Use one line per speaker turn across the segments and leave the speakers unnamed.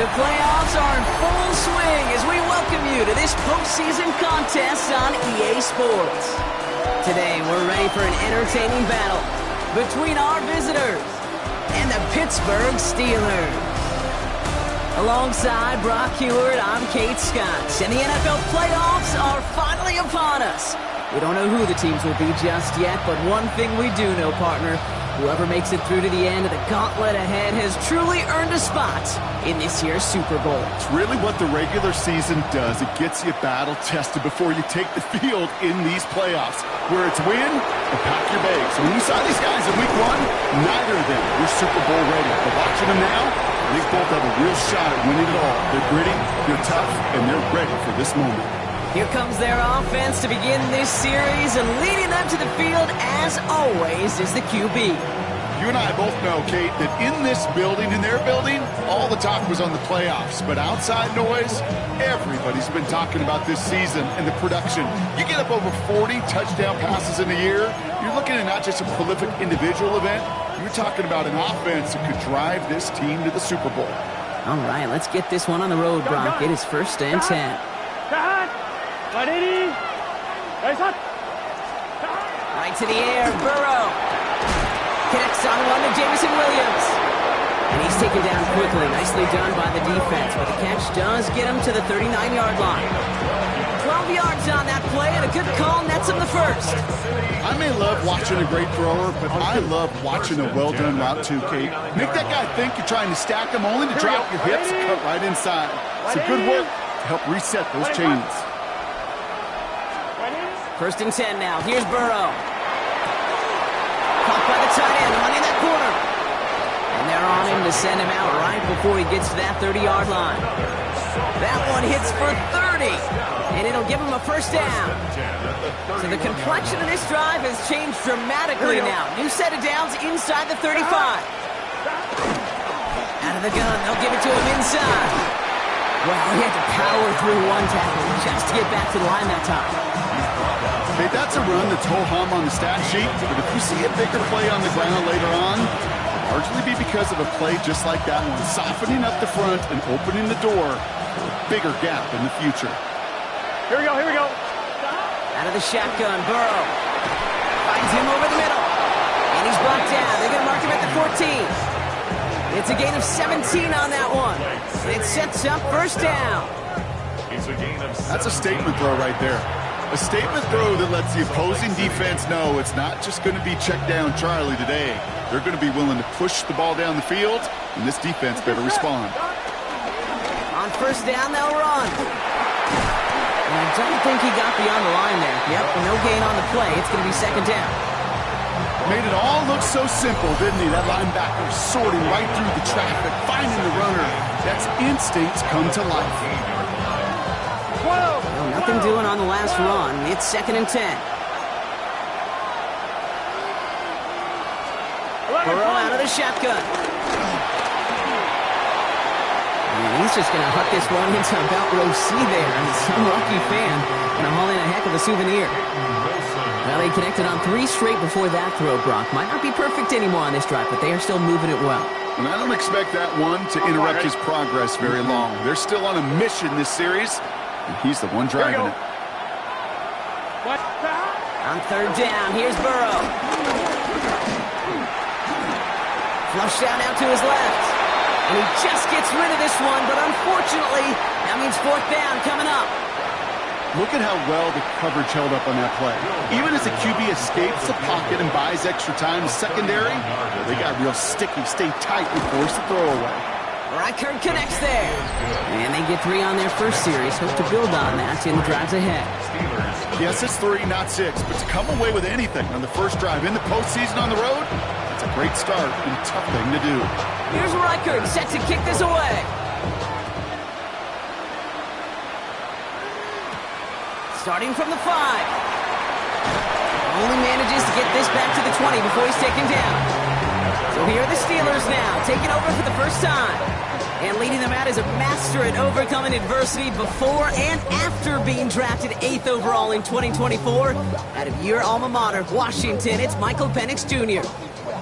The playoffs are in full swing as we welcome you to this postseason contest on EA Sports. Today, we're ready for an entertaining battle between our visitors and the Pittsburgh Steelers. Alongside Brock Heward, I'm Kate Scott, and the NFL playoffs are finally upon us. We don't know who the teams will be just yet, but one thing we do know, partner, whoever makes it through to the end of the gauntlet ahead has truly earned a spot in this year's Super Bowl.
It's really what the regular season does. It gets you battle-tested before you take the field in these playoffs, where it's win and pack your bags. When we saw these guys in Week 1, neither of them were Super Bowl ready. But watching them now, they both have a real shot at winning it all. They're gritty, they're tough, and they're ready for this moment.
Here comes their offense to begin this series, and leading them to the field, as always, is the QB.
You and I both know, Kate, that in this building, in their building, all the talk was on the playoffs. But outside noise, everybody's been talking about this season and the production. You get up over 40 touchdown passes in a year, you're looking at not just a prolific individual event, you're talking about an offense that could drive this team to the Super Bowl.
All right, let's get this one on the road, Brock. It is 1st and 10. Right to the air, Burrow. Connects on one to Jameson Williams. And he's taken down quickly. Nicely done by the defense, but the catch does get him to the 39-yard line. 12 yards on that play, and a good call nets him the first.
I may love watching a great thrower, but I love watching a well-done route too, Kate. Make that guy think you're trying to stack him, only to drop your hips and cut right inside. It's a good work to help reset those chains.
1st and 10 now. Here's Burrow. Caught by the tight end, running that corner. And they're on him to send him out right before he gets to that 30-yard line. That one hits for 30, and it'll give him a 1st down. So the complexion of this drive has changed dramatically now. New set of downs inside the 35. Out of the gun, they'll give it to him inside. Well, he had to power through one tackle just to get back to the line that time.
Hey, that's a run that's ho-hum on the stat sheet, but if you see a bigger play on the ground later on, it'll largely be because of a play just like that one, softening up the front and opening the door for a bigger gap in the future.
Here we go, here we go.
Out of the shotgun, Burrow finds him over the middle, and he's brought down. They're going to mark him at the 14. It's a gain of 17 on that one. It sets up first down.
That's a statement throw right there. A statement throw that lets the opposing defense know it's not just going to be check down Charlie today. They're going to be willing to push the ball down the field, and this defense better respond.
On first down, they'll run. And I don't think he got beyond the line there. Yep, no gain on the play. It's going to be second down.
Made it all look so simple, didn't he? That linebacker sorting right through the traffic, finding the runner. That's instincts come to life.
No, nothing doing on the last run. It's second and 10. Burrow out of the shotgun. And he's just going to huck this one into about row C there. And some lucky fan going to haul in a heck of a souvenir. Well, they connected on 3 straight before that throw, Brock. Might not be perfect anymore on this drive, but they are still moving it well.
And I don't expect that one to interrupt his progress very long. They're still on a mission this series, and he's the one driving it.
On third down, here's Burrow. Flushed out now to his left. And he just gets rid of this one, but unfortunately, that means fourth down coming up.
Look at how well the coverage held up on that play. Even as the QB escapes the pocket and buys extra time to secondary, they got real sticky, stay tight, and force the throwaway.
Reichert connects there. And they get 3 on their first series. Hope to build on that in the drives ahead.
Yes, it's 3, not 6, but to come away with anything on the first drive in the postseason on the road, it's a great start and a tough thing to do.
Here's Reichert set to kick this away. Starting from the 5. Only manages to get this back to the 20 before he's taken down. So here are the Steelers now, taking over for the first time. And leading them out is a master at overcoming adversity before and after being drafted 8th overall in 2024. Out of your alma mater, Washington, it's Michael Penix Jr.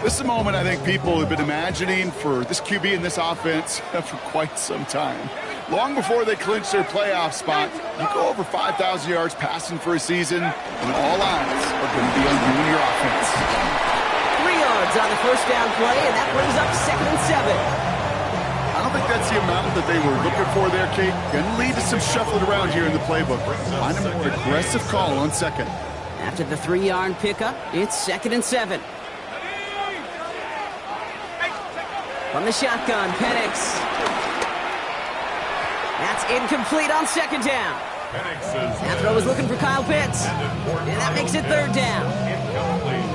This is a moment I think people have been imagining for this QB and this offense for quite some time. Long before they clinch their playoff spot, you go over 5,000 yards passing for a season, and all eyes are going to be on you and your offense.
3 yards on the first down play, and that brings up second and 7.
I don't think that's the amount that they were looking for there, Kate. Going to lead to some shuffling around here in the playbook. Find a more aggressive call on second.
After the 3-yard pickup, it's second and 7. From the shotgun, Penix. That's incomplete on second down. That throw was looking for Kyle Pitts. And that makes it third down.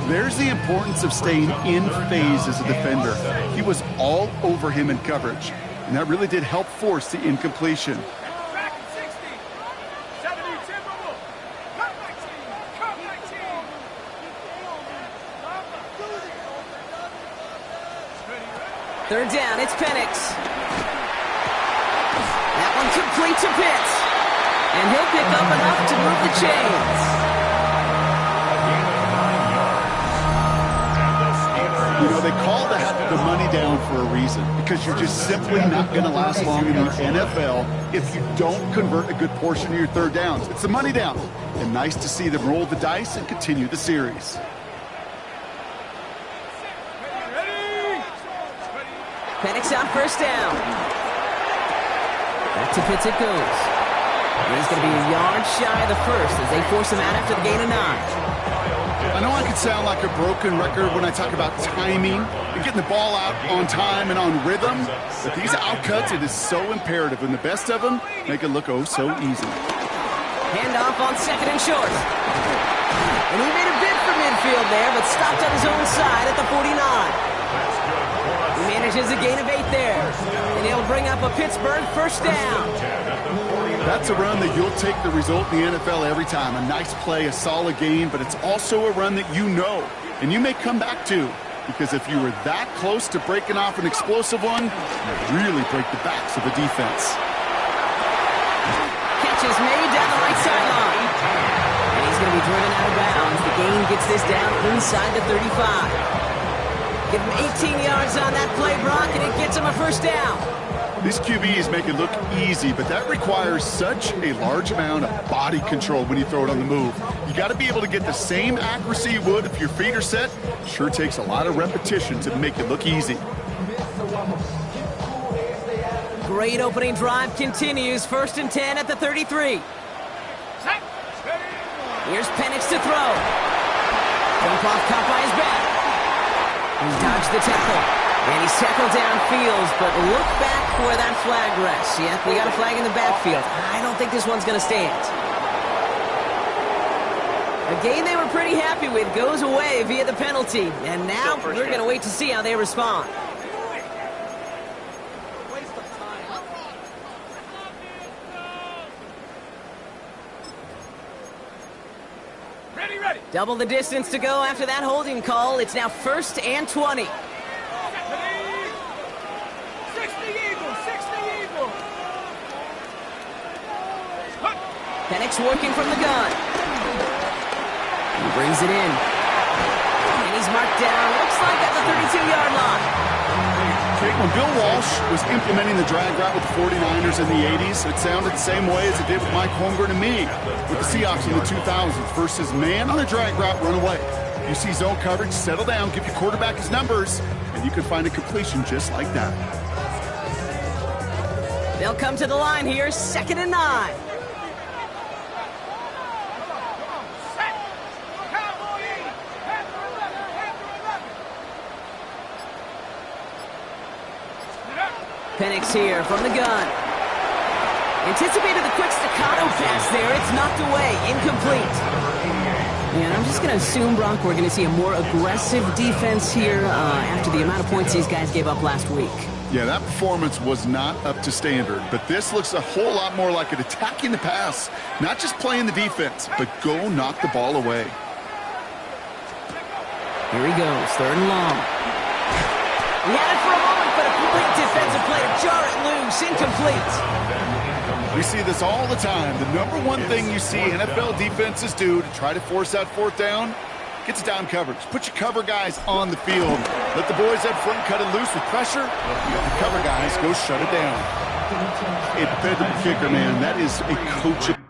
There's the importance of staying in phase as a defender. He was all over him in coverage, and that really did help force the incompletion.
Third down, it's Penix. That one complete to Pitts. And he'll pick up enough to move the chains.
You know, they call that the money down for a reason, because you're just simply not going to last long in the NFL if you don't convert a good portion of your third downs. It's the money down. And nice to see them roll the dice and continue the series.
Penix on first down. Back to Pitts it goes. And he's going to be a yard shy of the first as they force him out after the gain of 9.
I know I could sound like a broken record when I talk about timing and getting the ball out on time and on rhythm, but these outcuts, it is so imperative, and the best of them make it look oh so easy.
Handoff on second and short. And he made a bid for midfield there, but stopped on his own side at the 49. He manages a gain of 8 there. And he'll bring up a Pittsburgh first down.
That's a run that you'll take the result in the NFL every time. A nice play, a solid game, but it's also a run that you know and you may come back to, because if you were that close to breaking off an explosive one, you really break the backs of the defense.
Catch is made down the right sideline. And he's going to be driven out of bounds. gain gets this down inside the 35. Give him 18 yards on that play, Brock, and it gets him a first down.
These QBs make it look easy, but that requires such a large amount of body control when you throw it on the move. You got to be able to get the same accuracy you would if your feet are set. Sure takes a lot of repetition to make it look easy.
Great opening drive continues. 1st and 10 at the 33. Here's Penix to throw. Jump off, caught by his back. He's dodged the tackle. And he's tackled downfield, but look back where that flag rests. Yep, we got a flag in the backfield. I don't think this one's going to stand. A game they were pretty happy with goes away via the penalty. And now we're going to wait to see how they respond.
Ready.
Double the distance to go after that holding call. It's now 1st and 20. Penix working from the gun. He brings it in. And he's marked down, looks like at the 32-yard line.
When Bill Walsh was implementing the drag route with the 49ers in the 80s, it sounded the same way as it did with Mike Holmgren and me with the Seahawks in the 2000s versus man on the drag route, run away. You see zone coverage, settle down, give your quarterback his numbers, and you can find a completion just like that.
They'll come to the line here, 2nd and 9. Penix here from the gun. Anticipated the quick staccato pass there. It's knocked away. Incomplete. And I'm just going to assume, Brock, we're going to see a more aggressive defense here after the amount of points these guys gave up last week.
Yeah, that performance was not up to standard, but this looks a whole lot more like it attacking the pass. Not just playing the defense, but go knock the ball away.
Here he goes, 3rd and long. He had it for a moment, but a complete defensive play to jar it loose, incomplete.
We see this all the time. The number one thing you see NFL defenses do to try to force that 4th down, gets down coverage. Put your cover guys on the field. Let the boys up front cut it loose with pressure. The cover guys go shut it down. A dependable kicker, man. That is a coachable.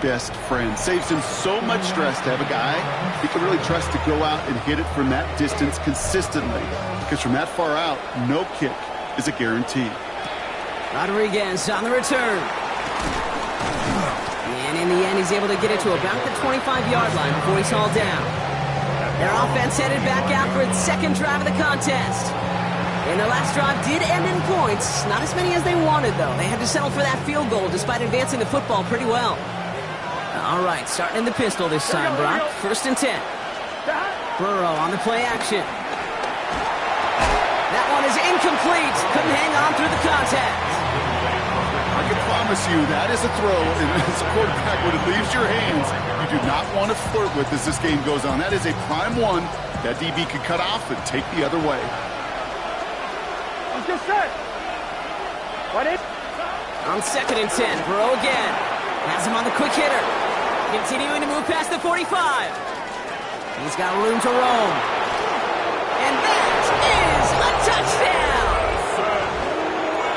Best friend. Saves him so much stress to have a guy he can really trust to go out and hit it from that distance consistently. Because from that far out, no kick is a guarantee.
Rodriguez on the return. And in the end, he's able to get it to about the 25-yard line before he's hauled down. Their offense headed back out for its 2nd drive of the contest. And their last drive did end in points. Not as many as they wanted, though. They had to settle for that field goal despite advancing the football pretty well. All right, starting in the pistol this time, Brock. 1st and 10. Burrow on the play action. That one is incomplete. Couldn't hang on through the contact.
I can promise you that is a throw, and as a quarterback, when it leaves your hands, you do not want to flirt with as this game goes on. That is a prime one that DB could cut off and take the other way.
I'm just set. What is?
On 2nd and 10, Burrow again. Has him on the quick hitter. Continuing to move past the 45. He's got room to roam. And that is a touchdown!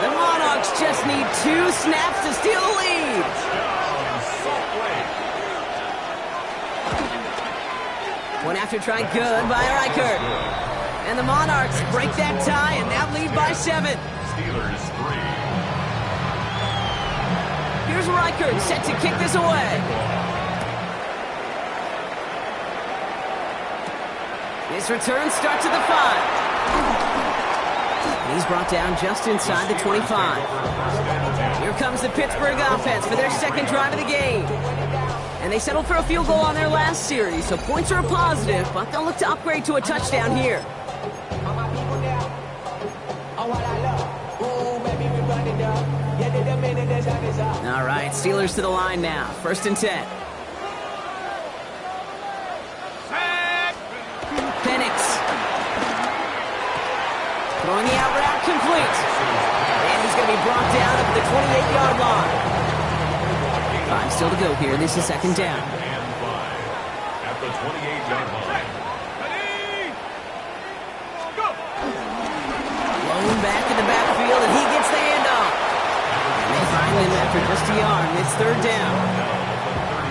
The Monarchs just need 2 snaps to steal the lead. One after try good by Reichert. And the Monarchs break that tie and now lead by 7.
Steelers 3.
Here's Reichert set to kick this away. This return starts at the 5. He's brought down just inside the 25. Here comes the Pittsburgh offense for their 2nd drive of the game. And they settled for a field goal on their last series, so points are a positive, but they'll look to upgrade to a touchdown here. All right, Steelers to the line now. 1st and 10. Penix. Throwing the out route complete. And he's going to be brought down at the 28-yard line. 5 still to go here. This is 2nd down.
And 5 at the 28-yard line.
Blown back in the backfield, and he gets the handoff. And they find him after just a yard, and it's 3rd down.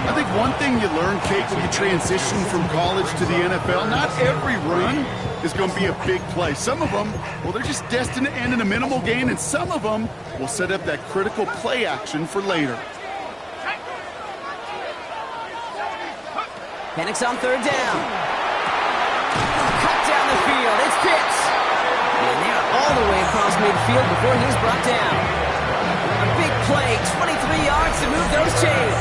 I think one thing you learn, Kate, when you transition from college to the NFL, not every run is going to be a big play. Some of them, well, they're just destined to end in a minimal gain, and some of them will set up that critical play action for later.
Penix on 3rd down. Cut down the field. It's Pitts. And they're all the way across midfield before he's brought down. A big play, 23 yards to move those chains.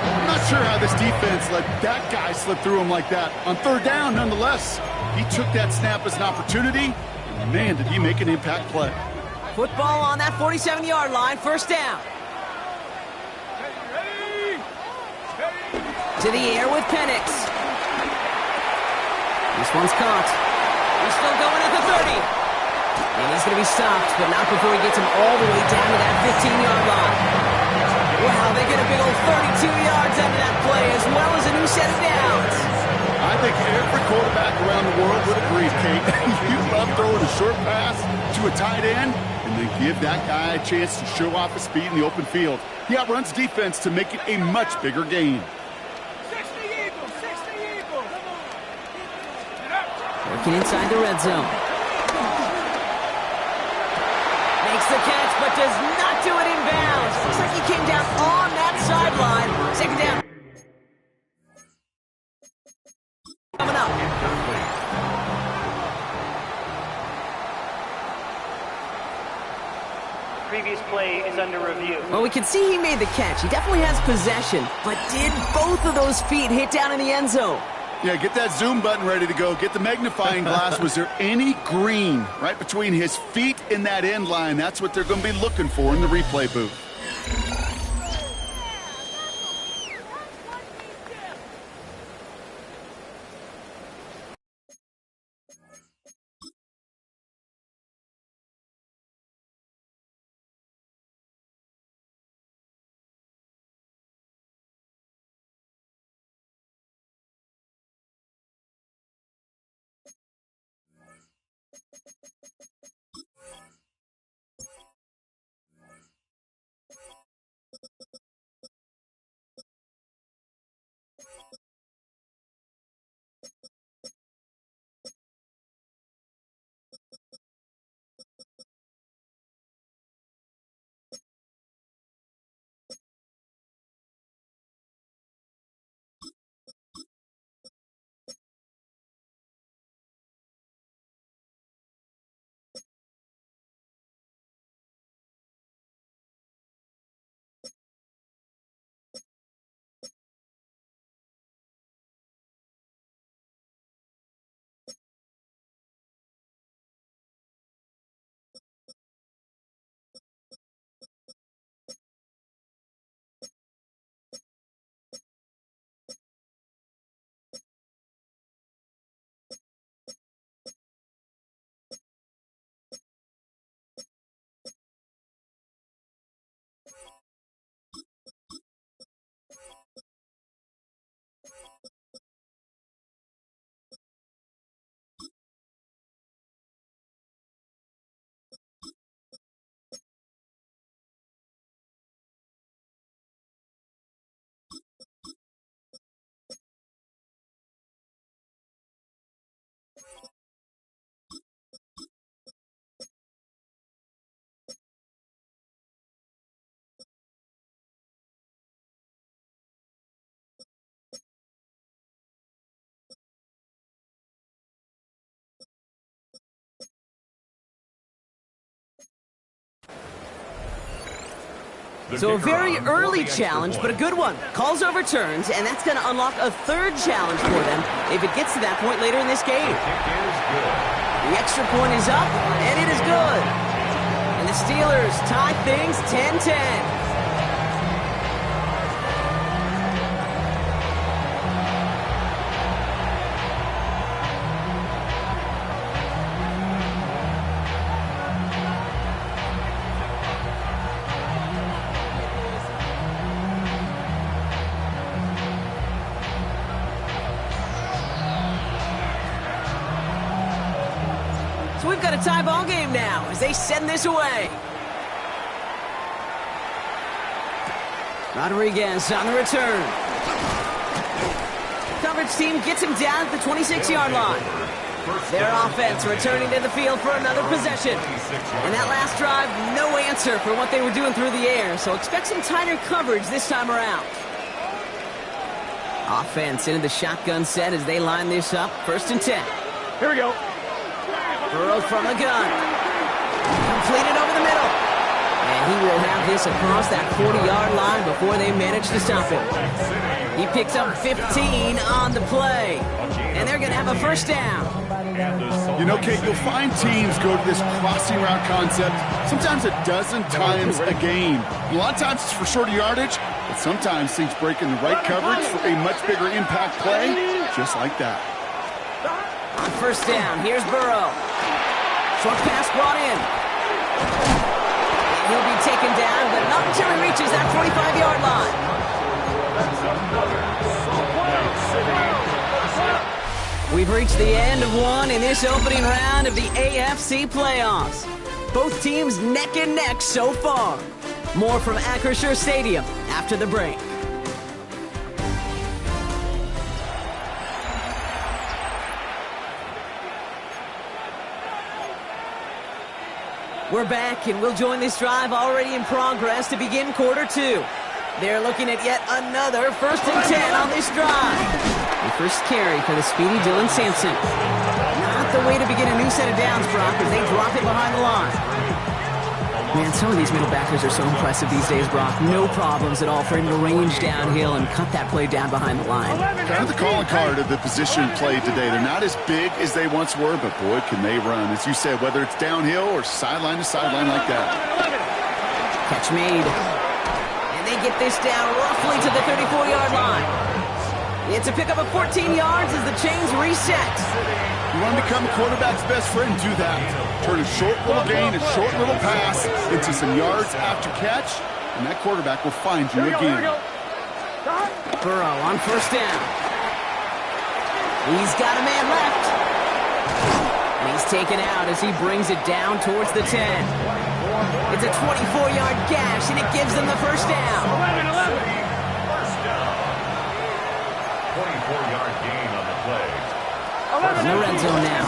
I'm not sure how this defense let that guy slip through him like that. On 3rd down, nonetheless, he took that snap as an opportunity, and man, did he make an impact play.
Football on that 47-yard line, 1st down. To the air with Penix. This one's caught. He's still going at the 30. And he's going to be stopped, but not before he gets him all the way down to that 15-yard line. Wow, they get a big old 32 yards out of that play, as well as a new set of downs.
I think every quarterback around the world would agree, Kate. You love throwing a short pass to a tight end and then give that guy a chance to show off his speed in the open field. He outruns defense to make it a much bigger gain.
Working inside the red zone. Makes the catch, but does not do it in bounds. Looks like he came down on that sideline. 2nd down. Coming up.
Previous play is under review.
Well, we can see he made the catch. He definitely has possession. But did both of those feet hit down in the end zone?
Yeah, get that zoom button ready to go. Get the magnifying glass. Was there any green right between his feet and that end line? That's what they're going to be looking for in the replay booth.
So a very early challenge, but a good one. Calls overturns, and that's going to unlock a third challenge for them if it gets to that point later in this game. The extra point is up, and it is good. And the Steelers tie things 10-10. So we've got a tie ball game now as they send this away. Rodriguez on the return. Coverage team gets him down at the 26-yard line. Their offense returning to the field for another possession. And that last drive, no answer for what they were doing through the air, so expect some tighter coverage this time around. Offense into the shotgun set as they line this up. 1st and 10.
Here we go.
Burrow from the gun. Completed over the middle. And he will have this across that 40-yard line before they manage to stop him. He picks up 15 on the play. And they're going to have a 1st down.
You know, Kate, you'll find teams go to this crossing route concept sometimes a dozen times a game. A lot of times it's for shorter yardage, but sometimes things break in the right coverage for a much bigger impact play, just like that.
On 1st down, here's Burrow. Short pass brought in. And he'll be taken down, but not until he reaches that 45-yard line. We've reached the end of one in this opening round of the AFC playoffs. Both teams neck and neck so far. More from Acrisure Stadium after the break. We're back, and we'll join this drive already in progress to begin quarter 2. They're looking at yet another 1st and 10 on this drive. The first carry for the speedy Dylan Sampson. Not the way to begin a new set of downs, Brock, as they drop it behind the line. Man, some of these middle backers are so impressive these days, Brock. No problems at all for him to range downhill and cut that play down behind the line.
Kind of the calling card of the position played today. They're not as big as they once were, but boy, can they run. As you said, whether it's downhill or sideline to sideline like that.
Catch made. And they get this down roughly to the 34-yard line. It's a pickup of 14 yards as the chains reset.
You want to become a quarterback's best friend? Do that. Turn a short little gain, a short little pass into some yards after catch, and that quarterback will find you again.
Burrow on 1st down. He's got a man left. And he's taken out as he brings it down towards the 10. It's a 24-yard gash, and it gives them the 1st down.
24-yard gain on the play.
In the red zone now.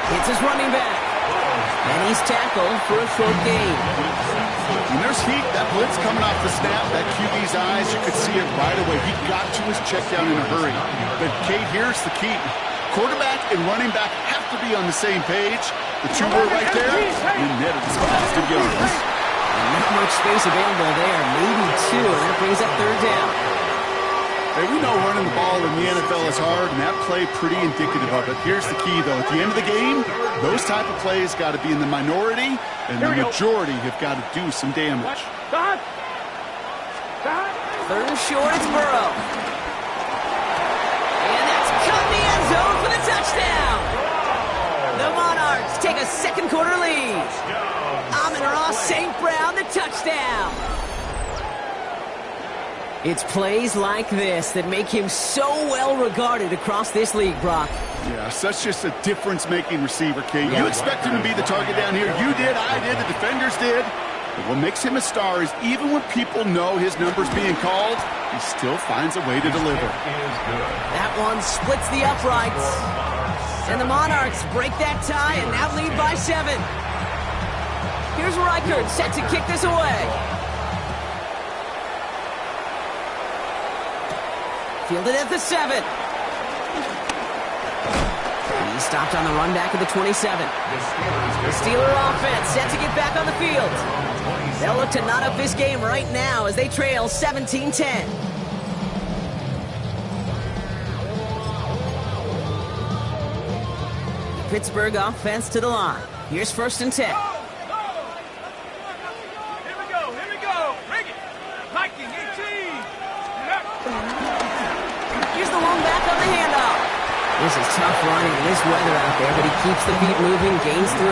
It's his running back. And he's tackled for a short gain.
When there's heat, that blitz coming off the snap, that QB's eyes, you could see it right away. He got to his check down in a hurry. But, Kate, here's the key. Quarterback and running back have to be on the same page. The two were right there, and netted his positive yards.
Not much space available there. Maybe 2, and that brings up 3rd down.
Hey, we know running the ball in the NFL is hard, and that play pretty indicative of it. Here's the key, though. At the end of the game, those type of plays got to be in the minority, and the majority have got to do some damage.
3rd and short, it's Burrow. And that's cut in the end zone for the touchdown. The Monarchs take a 2nd quarter lead. Amon-Ra St. Brown, the touchdown. It's plays like this that make him so well regarded across this league, Brock.
Yeah, such just a difference-making receiver, Kate. You expect him to be the target down here. You did, I did, the defenders did. But what makes him a star is even when people know his number's being called, he still finds a way to deliver.
That one splits the uprights. And the Monarchs break that tie and now lead by 7. Here's Reichert set to kick this away. Fielded at the 7. He stopped on the run back of the 27. The Steeler offense set to get back on the field. They'll look to knot up this game right now as they trail 17-10. Pittsburgh offense to the line. Here's 1st and 10.
Here we go. Bring it. Viking 18.
Here's the one back on the handoff. This is tough running in this weather out there, but he keeps the feet moving, gains 3.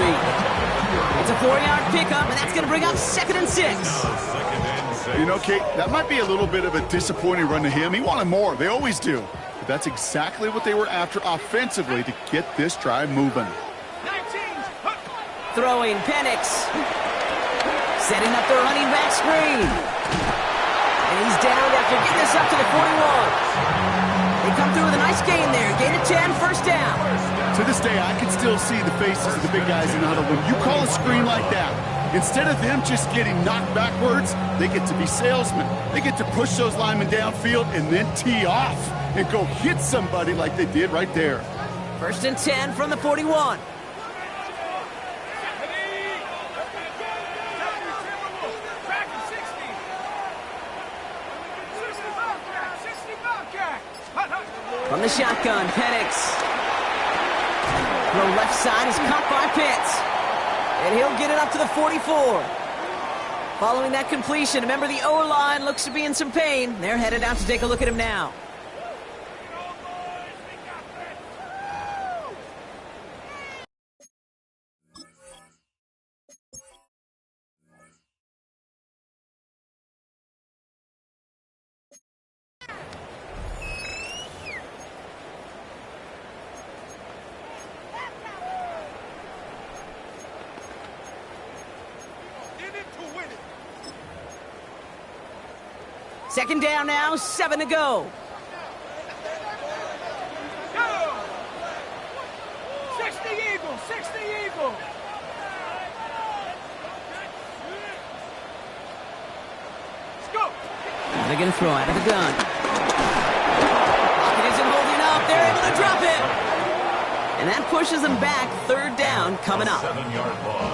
It's a 4-yard pickup, and that's going to bring up 2nd and 6.
You know, Kate, that might be a little bit of a disappointing run to him. He wanted more. They always do. But that's exactly what they were after offensively to get this drive moving.
19.
Throwing Penix. Setting up the running back screen. And he's down after getting this up to the 41. They come through with a nice gain there. Gain of 10, 1st down.
To this day, I can still see the faces of the big guys in the huddle. When you call a screen like that, instead of them just getting knocked backwards, they get to be salesmen. They get to push those linemen downfield and then tee off and go hit somebody like they did right there.
1st and 10 from the 41. From the shotgun, Penix. Throw left side is caught by Pitts. And he'll get it up to the 44. Following that completion, remember the O-line looks to be in some pain. They're headed out to take a look at him now. Second down now, 7 to go.
Go! 60 Eagles, 60 Eagles. Let's go.
They're going to throw out of the gun. Pocket isn't holding up. They're able to drop it. And that pushes them back. 3rd down coming up.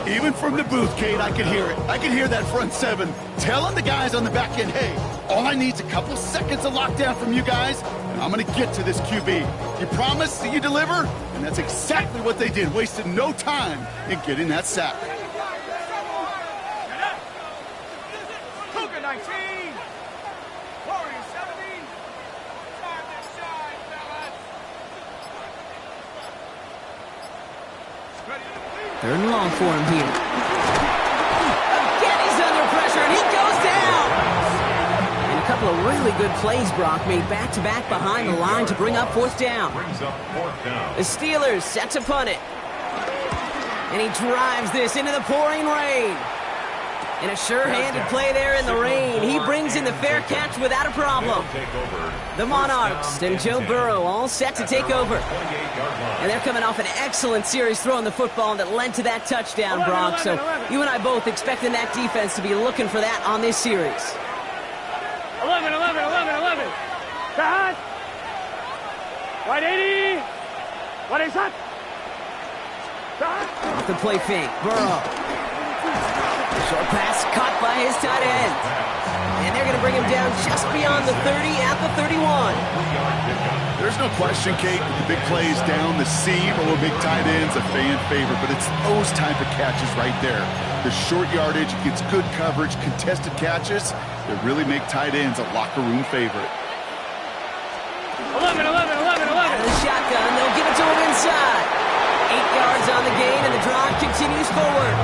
Even from the booth, Kate, I could hear it. I could hear that front 7 telling the guys on the back end, hey, all I need is a couple seconds of lockdown from you guys, and I'm going to get to this QB. You promise that you deliver? And that's exactly what they did, wasted no time in getting that sack.
Cougar 19. Warriors 70. Time this side, fellas. Ready to lead.
3rd and long for him here. Again, he's under pressure, and he goes down. And a couple of really good plays, Brock, made back-to-back behind the line to bring up 4th down. The Steelers set to punt it. And he drives this into the pouring rain. And a sure-handed play there in the rain. He brings in the fair catch without a problem. The Monarchs and Joe Burrow all set to take over. And they're coming off an excellent series throwing the football that led to that touchdown, Brock. So you and I both expecting that defense to be looking for that on this series.
11. Side. Right 80. What is that?
Off the play fake, Burrow. Short pass caught by his tight end. And they're going to bring him down just beyond the 30 at the 31.
There's no question, Kate, the big plays down the seam or big tight ends a fan favorite, but it's those type of catches right there. The short yardage gets good coverage, contested catches that really make tight ends a locker room favorite.
11.
Out of the shotgun, they'll give it to him inside. 8 yards on the gain, and the drive continues forward.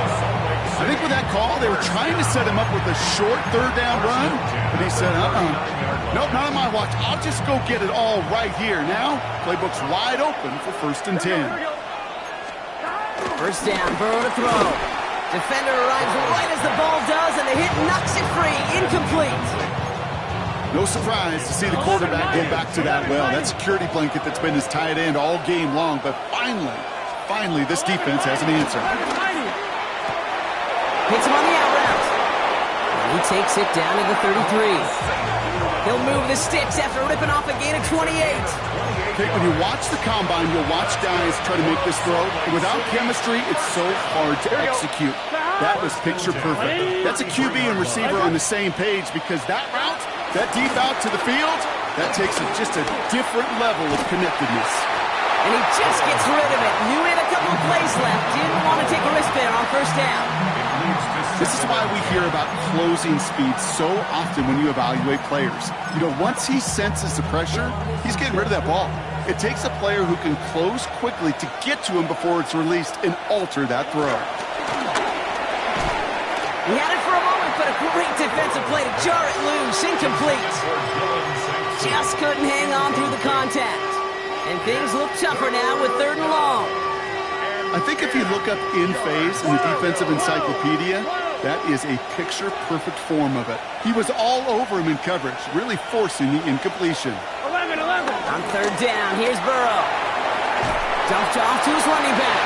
I think with that call, they were trying to set him up with a short 3rd down run, but he said, nope, not on my watch. I'll just go get it all right here. Now, playbook's wide open for 1st and 10.
1st down, Burrow to throw. Defender arrives right as the ball does, and the hit knocks it free. Incomplete.
No surprise to see the quarterback go back to that well. That security blanket that's been his tight end all game long, but finally, this defense has an answer.
Hits him on the out route. And he takes it down to the 33. He'll move the sticks after ripping off a gain of 28.
Okay, when you watch the combine, you'll watch guys try to make this throw. Without chemistry, it's so hard to execute. That was picture perfect. That's a QB and receiver on the same page because that route, that deep out to the field, that takes just a different level of connectedness.
And he just gets rid of it. Knew he had a couple of plays left. Didn't want to take a risk there on first down.
This is why we hear about closing speed so often when you evaluate players. You know, once he senses the pressure, he's getting rid of that ball. It takes a player who can close quickly to get to him before it's released and alter that throw.
He had it for a moment, but a great defensive play to jar it loose. Incomplete. Just couldn't hang on through the contact. And things look tougher now with 3rd and long.
I think if you look up in phase in the defensive encyclopedia, that is a picture-perfect form of it. He was all over him in coverage, really forcing the incompletion.
11.
On 3rd down, here's Burrow. Dumped off to his running back.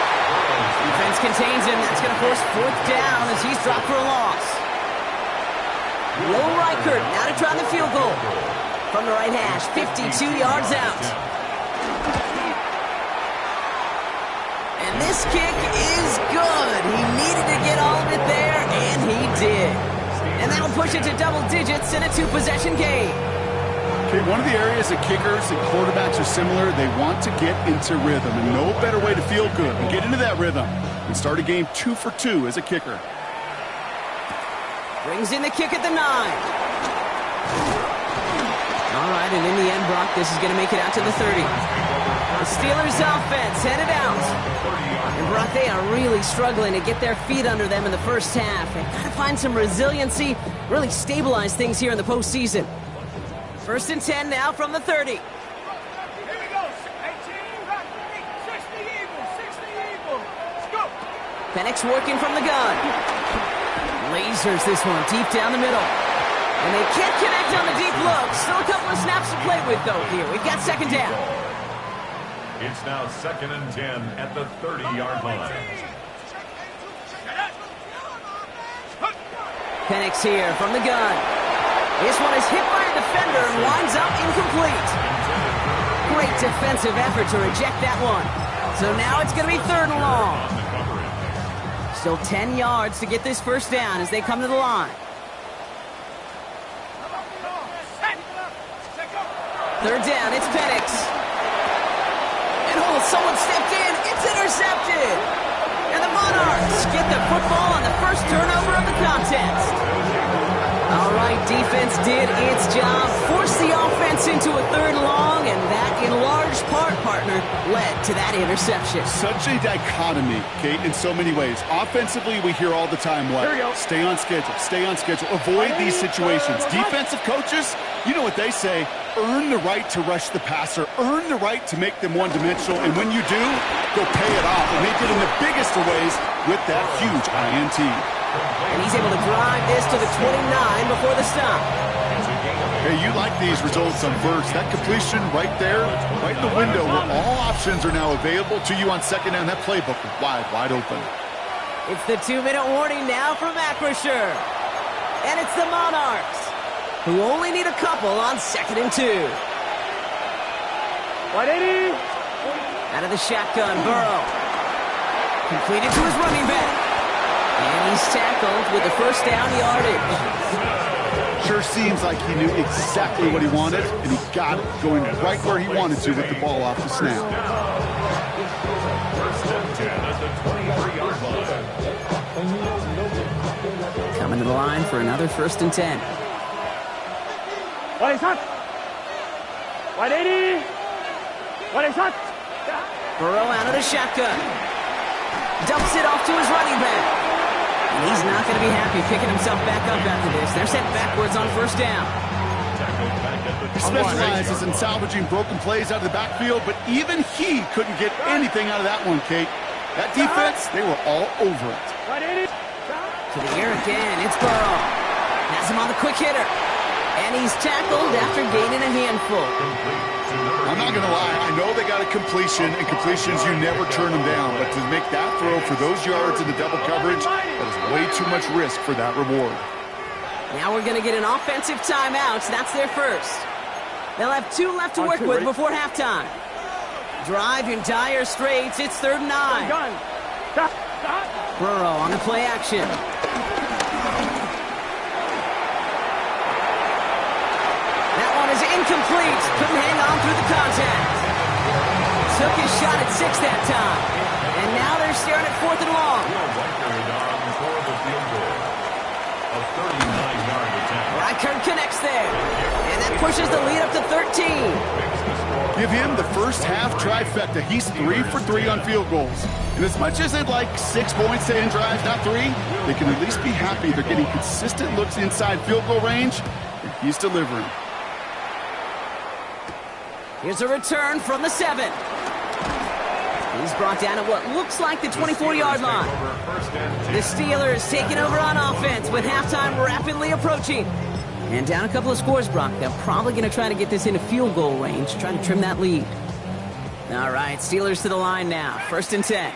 Defense contains him. That's going to force 4th down as he's dropped for a loss. Will Reichert now to try the field goal. From the right hash, 52 yards out. And this kick is good. He needed to get all of it there, and he did. And that'll push it to double digits in a 2-possession game.
Okay, one of the areas that kickers and quarterbacks are similar, they want to get into rhythm, and no better way to feel good and get into that rhythm and start a game 2 for 2 as a kicker.
Brings in the kick at the 9. All right, and in the end, Brock, this is going to make it out to the 30. The Steelers offense headed out. And Brock, they are really struggling to get their feet under them in the first half. They've got to find some resiliency, really stabilize things here in the postseason. 1st and 10 now from the 30.
Here we go. 18, 60 Eagles. Go.
Penix working from the gun. Lasers this one deep down the middle. And they can't connect on the deep look. Still a couple of snaps to play with, though, here. We've got 2nd down.
It's now 2nd and 10 at the 30-yard line.
Penix here from the gun. This one is hit by a defender and winds up incomplete. Great defensive effort to reject that one. So now it's going to be 3rd and long. Still 10 yards to get this 1st down as they come to the line. 3rd down, it's Penix. And someone stepped in. It's intercepted. And the Monarchs get the football on the first turnover of the contest. All right, defense did its job, forced the offense into a 3rd and long, and that, in large part, partner, led to that interception.
Such a dichotomy, Kate, in so many ways. Offensively, we hear all the time, what? Stay on schedule, avoid these situations. Defensive coaches, you know what they say, earn the right to rush the passer, earn the right to make them one-dimensional, and when you do, go pay it off. And they did in the biggest of ways with that huge INT.
And he's able to drive this to the 29 before the stop.
Hey, you like these results on first. That completion right there, right in the window where all options are now available to you on 2nd down. That playbook is wide open.
It's the 2-minute warning now from Acrisure. And it's the Monarchs, who only need a couple on 2nd and 2.
180.
Out of the shotgun, Burrow. Completed to his running back. And he's tackled with the 1st down yardage.
Sure seems like he knew exactly what he wanted, and he got it, going right where he wanted to with the ball off the snap.
1st and 10 at the 23-yard line.
Coming to the line for another 1st and 10.
What is hot? 180. What is hot?
Burrow out of the shotgun. Dumps it off to his running back. And he's not going to be happy picking himself back up after this. They're sent backwards on 1st down.
He specializes in salvaging broken plays out of the backfield, but even he couldn't get anything out of that one, Kate. That defense, they were all over it.
180.
To the air again, it's Burrow. Has him on the quick hitter. And he's tackled after gaining a handful.
I'm not going to lie. I know they got a completion, and completions, you never turn them down. But to make that throw for those yards in the double coverage, that is way too much risk for that reward.
Now we're going to get an offensive timeout. So that's their first. They'll have 2 left to work with before halftime. Drive in dire straits. It's 3rd and 9. Burrow on the play action. That one is incomplete. Couldn't hang on through the contact. Took his shot at 6 that time. And now they're staring at 4th and long. Reichert connects there. And that pushes the lead up to 13.
Give him the first half trifecta. He's 3 for 3 on field goals. And as much as they'd like 6 points to end drives, not 3, they can at least be happy they're getting consistent looks inside field goal range, and he's delivering.
Here's a return from the 7. He's brought down at what looks like the 24-yard line. The Steelers taking over on offense with halftime rapidly approaching. And down a couple of scores, Brock. They're probably going to try to get this into field goal range, trying to trim that lead. All right, Steelers to the line now. 1st and 10.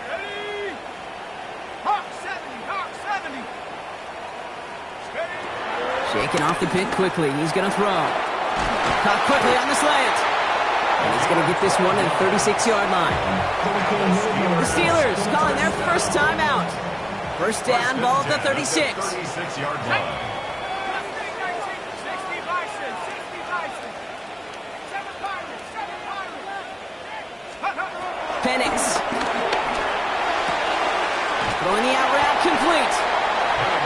Ready? Hawk 70.
Shaking off the pit quickly. He's going to throw. Caught quickly on the slant. And he's going to get this one at the 36-yard line. The Steelers calling their first timeout. First down, ball at the 36.
36-yard line.
Penix. Throwing the out route complete.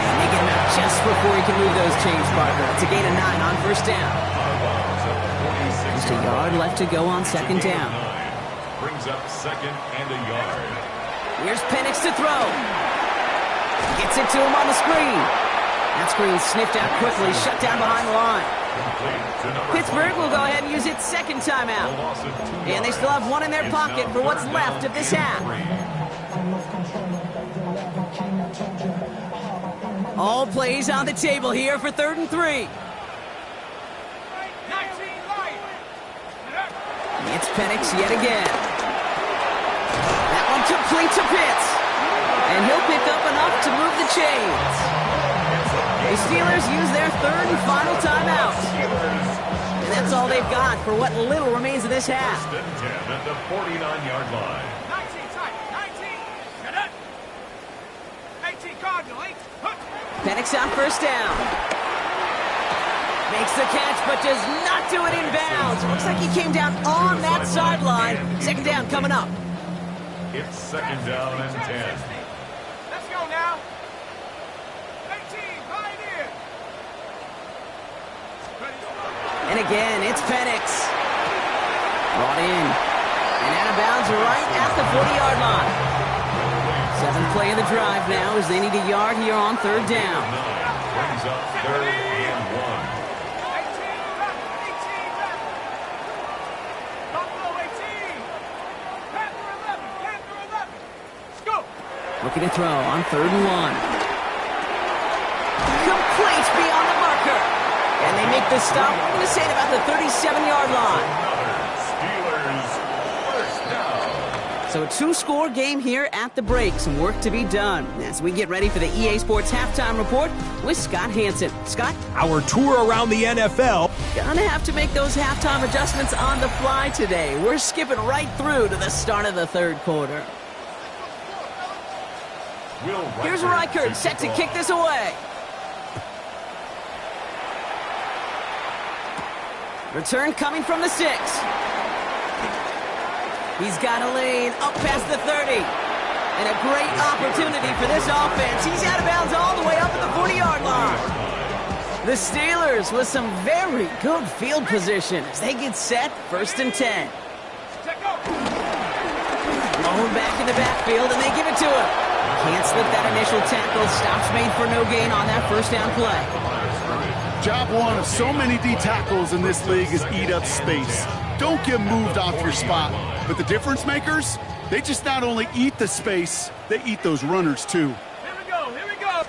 And they get him out just before he can move those chains, partner. It's a gain of 9 on first down. Just a yard left to go on 2nd down.
Brings up 2nd and a yard.
Here's Penix to throw. Gets it to him on the screen. That screen sniffed out quickly, shut down behind the line. Pittsburgh will go ahead and use its 2nd timeout. And they still have 1 in their pocket for what's left of this half. All plays on the table here for 3rd and 3. It's Penix yet again. That one complete to Pitts. And he'll pick up enough to move the chains. The Steelers use their 3rd and final timeout. And that's all they've got for what little remains of this half.
1st and 10 at the 49-yard line.
18 Cardinal, 8.
Penix on first down. Makes the catch, but does not do it in bounds. Looks like he came down on that sideline. 2nd down coming up.
It's 2nd down and 10.
Let's go now. 18, Pioneer.
And again, it's Penix. Brought in. And out of bounds right at the 40-yard line. 7th play of the drive now as they need a yard here on 3rd down.
Brings up 3rd and 1.
Looking to throw on 3rd and 1. Complete beyond the marker. And they make the stop. We're going to say it about the 37-yard line.
Steelers first down.
So a 2-score game here at the break. Some work to be done as we get ready for the EA Sports Halftime Report with Scott Hansen. Scott?
Our tour around the NFL.
Gonna have to make those halftime adjustments on the fly today. We're skipping right through to the start of the 3rd quarter. Here's Reichert set to kick this away. Return coming from the 6. He's got a lane up past the 30. And a great opportunity for this offense. He's out of bounds all the way up at the 40-yard line. The Steelers with some very good field position as they get set 1st and 10. Thrown back in the backfield and they give it to him. Can't slip that initial tackle. Stops made for no gain on that 1st down play.
Job 1 of so many D tackles in this league is eat up space. Don't get moved off your spot. But the difference makers, they just not only eat the space, they eat those runners too.
Here we go.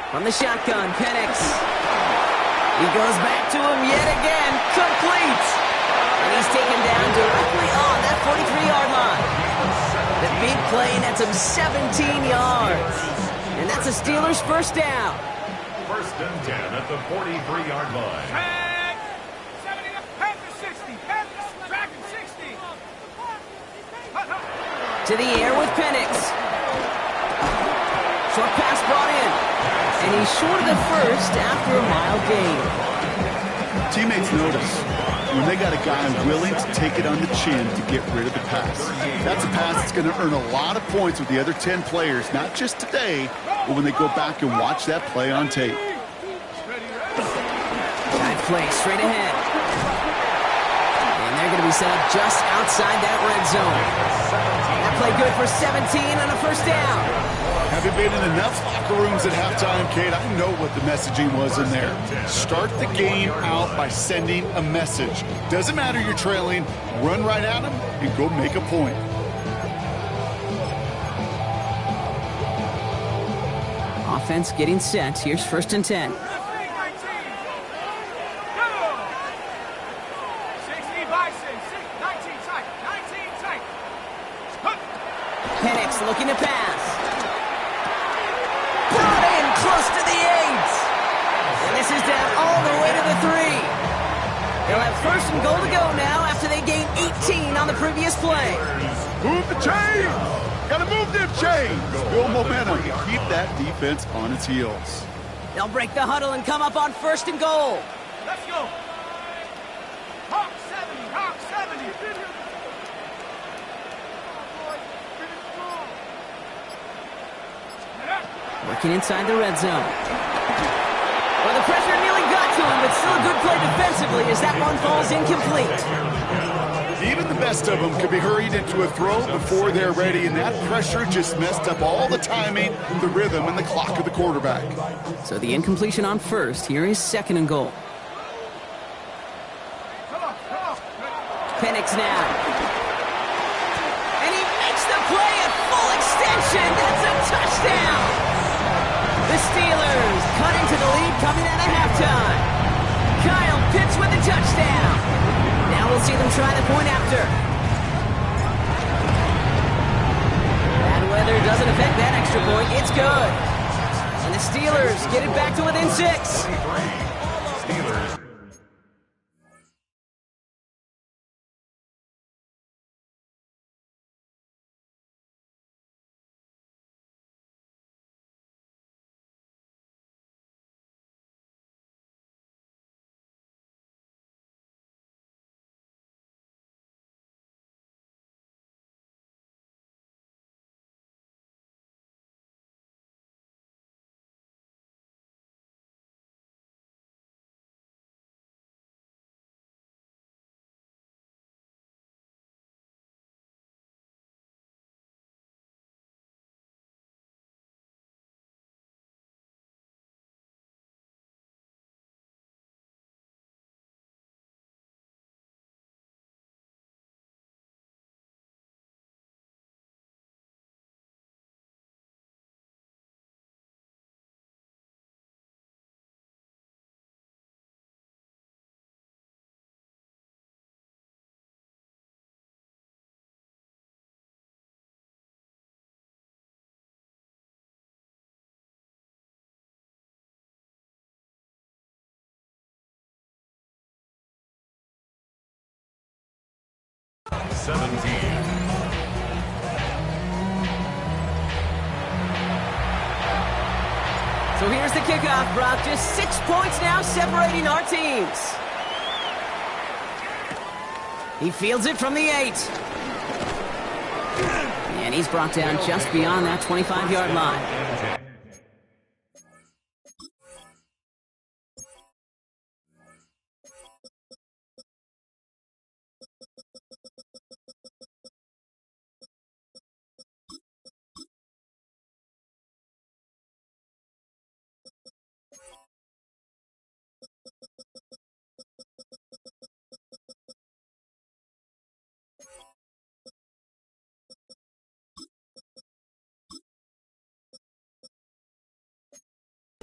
From the shotgun, Penix. He goes back to him yet again. Complete. And he's taken down directly on that 43-yard line. The big play nets him 17 yards. And that's a Steelers first down.
first and 10 at the 43-yard line.
Tag. 70, Panthers 60. Panthers tracking 60.
To the air with Penix. Short pass brought in. And he's short of the first after a mild gain.
Teammates notice when they got a guy willing to take it on the chin to get rid of the pass. That's a pass that's going to earn a lot of points with the other 10 players, not just today, but when they go back and watch that play on tape.
Tight play straight ahead. And they're going to be set up just outside that red zone. That play good for 17 on a first down.
Having been in enough locker rooms at halftime, Kate, I know what the messaging was in there. Start the game out by sending a message. Doesn't matter you're trailing, run right at them and go make a point.
Offense getting set. Here's first and 10.
60 Bison. 19 tight. 19 tight.
Penix looking to pass. Brought in close to the 8. And this is down all the way to the 3. They'll have first and goal to go now after they gained 18 on the previous play.
Move the chains! Gotta move them chains! Build momentum. Keep that defense on its heels.
They'll break the huddle and come up on first and goal.
Let's go. Hawk 70. Hawk 70.
Working inside the red zone. Well, the pressure nearly got to him, but still a good play defensively as that one falls incomplete.
Even the best of them could be hurried into a throw before they're ready, and that pressure just messed up all the timing, the rhythm, and the clock of the quarterback.
So the incompletion on first. Here is second and goal. Penix now. And he makes the play at full extension. That's a touchdown. The Steelers cut into the lead coming out of halftime. Kyle Pitts with the touchdown. Now we'll see them try the point after. Bad weather doesn't affect that extra point. It's good. And the Steelers get it back to within 6.
Steelers. So
here's the kickoff, Brock. Just 6 points now separating our teams. He fields it from the 8. And he's brought down just beyond that 25-yard line.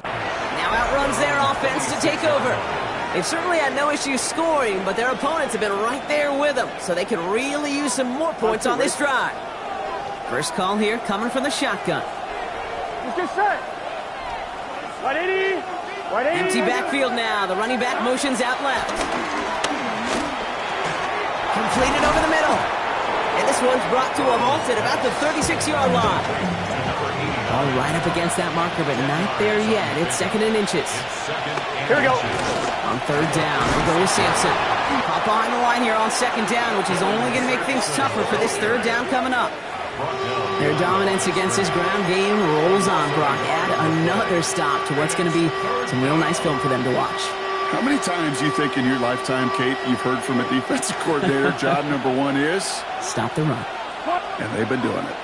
Now outruns their offense to take over. They've certainly had no issues scoring, but their opponents have been right there with them, so they could really use some more points on this drive. First call here coming from the shotgun.
Let's get set. 180.
Empty backfield now. The running back motions out left. Completed over the middle. And this one's brought to a halt at about the 36-yard line. All right up against that marker, but not there yet. It's 2nd and inches.
Here we go.
On 3rd down, we'll go with Sampson. Hop behind the line here on 2nd down, which is only going to make things tougher for this 3rd down coming up. Their dominance against this ground game rolls on, Brock. Add another stop to what's going to be some real nice film for them to watch.
How many times you think in your lifetime, Kate, you've heard from a defensive coordinator, job number 1 is?
Stop the run.
And they've been doing it.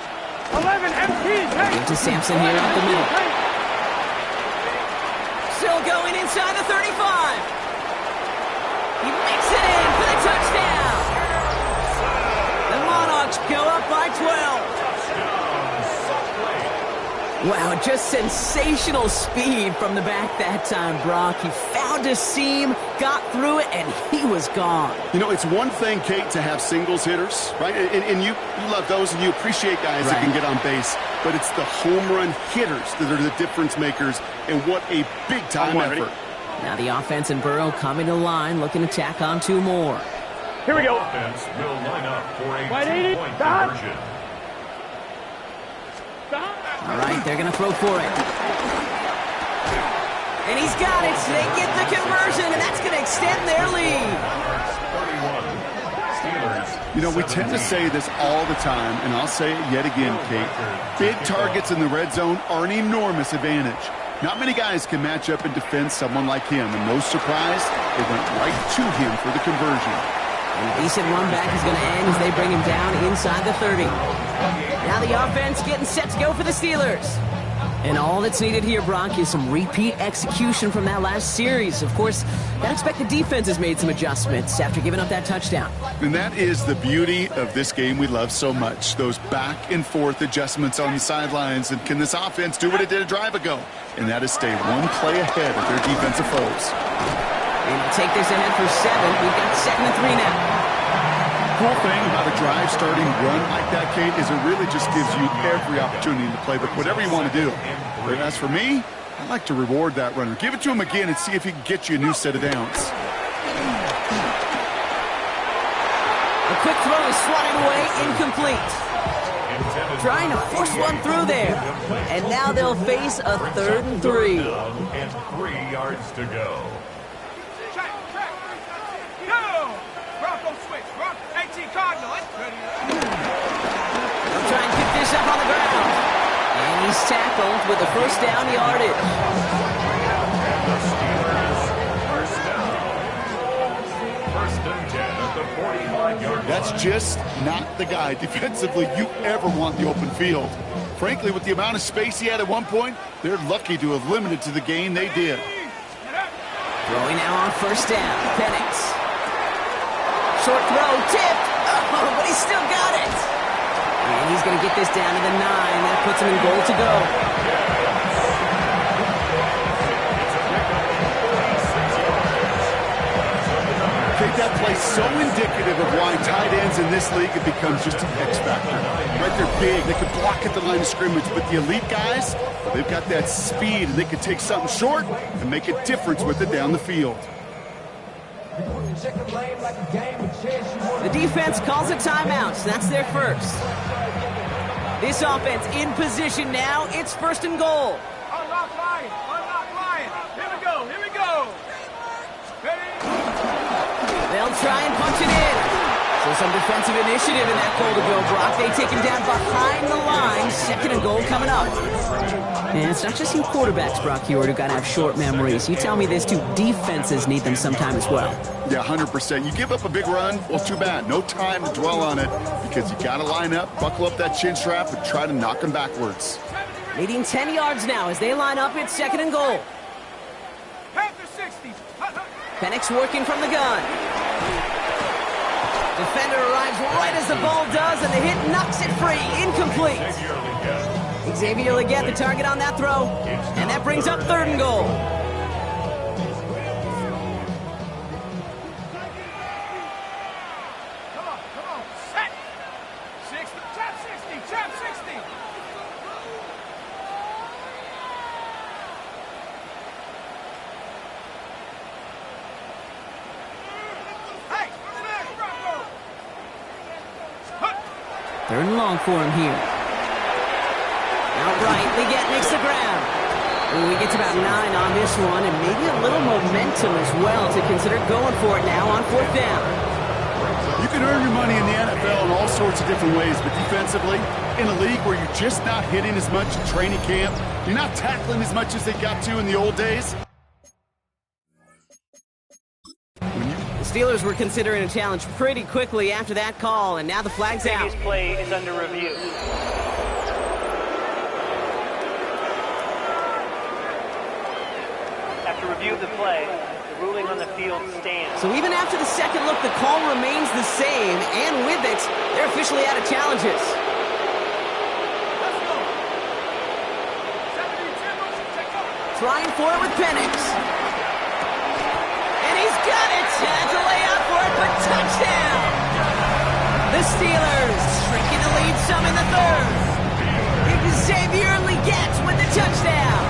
11 MPs.
Give to Sampson here up the middle. Still going inside the 35. He makes it in for the touchdown. The Monarchs go up by 12. Wow, just sensational speed from the back that time, Brock. He found a seam, got through it, and he was gone.
You know, it's one thing, Kate, to have singles hitters, right? And you love those, and you appreciate guys that can get on base. But it's the home run hitters that are the difference makers, and what a big-time effort.
Now the offense and Burrow coming to line, looking to tack on 2 more.
Here we go.
Offense will line up for a 2-point
Stop.
conversion.
All right, they're going to throw for it. And he's got it. They get the conversion, and that's going to extend their lead.
31. Steelers.
You know, we tend to say this all the time, and I'll say it yet again, Kate. Big targets in the red zone are an enormous advantage. Not many guys can match up and defend someone like him, and no surprise, they went right to him for the conversion.
And a decent run back is going to end as they bring him down inside the 30. Now the offense getting set to go for the Steelers. And all that's needed here, Brock, is some repeat execution from that last series. Of course, I expect the defense has made some adjustments after giving up that touchdown.
And that is the beauty of this game we love so much, those back-and-forth adjustments on the sidelines. And can this offense do what it did a drive ago? And that is stay one play ahead of their defensive foes.
And to take this ahead for 7, we've got 2nd and 3 now.
The cool thing about a drive starting run like that, Kate, is it really just gives you every opportunity to play, but whatever you want to do. But as for me, I like to reward that runner. Give it to him again and see if he can get you a new set of downs.
A quick throw is swatted away, incomplete. Trying to force one through there. And now they'll face a 3rd and 3.
And 3 yards to go.
Check. Go. Bronco switch. Bronco 18 Cardinal.
They'll try and pick this up on the ground. And he's tackled with the 1st down yardage.
The Steelers, 1st down. 1st and 10 at the 45-yard line.
That's just not the guy defensively you ever want the open field. Frankly, with the amount of space he had at one point, they're lucky to have limited to the gain they did.
Throwing now on 1st down. Penix. Short throw, tipped. Oh, but he's still got it. And he's going to get this down to the 9. That puts him in goal to go.
Take that play so indicative of why tight ends in this league it becomes just an X factor. Right, they're big, they can block at the line of scrimmage, but the elite guys, they've got that speed and they can take something short and make a difference with it down the field.
The defense calls a timeout, so that's their 1st. This offense in position now. It's 1st and goal.
Unlock Lion. Here we go. Ready?
They'll try and punch it in. So some defensive initiative in that goal to go, Brock. They take him down behind the line. 2nd and goal coming up. And it's not just you quarterbacks, Brock Heward, who got to have short memories. You tell me this too, defenses need them sometime as well.
Yeah, 100%. You give up a big run, well, too bad. No time to dwell on it because you got to line up, buckle up that chin strap, and try to knock them backwards.
Leading 10 yards now as they line up. It's 2nd and goal.
Panther 60.
Penix working from the gun. Defender arrives right as the ball does, and the hit knocks it free. Incomplete. Xavier Legette, the target on that throw. And that brings up 3rd and goal.
Come on. Set. 60. Trap 60.
Third and long for him here. Outright, Leggett makes the ground. Ooh, he gets about 9 on this one, and maybe a little momentum as well to consider going for it now on 4th down.
You can earn your money in the NFL in all sorts of different ways, but defensively, in a league where you're just not hitting as much in training camp, you're not tackling as much as they got to in the old days.
The Steelers were considering a challenge pretty quickly after that call, and now the flag's out.
Previous play is under review. After review of the play, the ruling on the field stands.
So even after the second look, the call remains the same, and with it, they're officially out of challenges. Trying for it with Penix. And he's got it! Has a layout for it, but touchdown! The Steelers shrinking the lead some in the third. Xavier Leggett with the touchdown.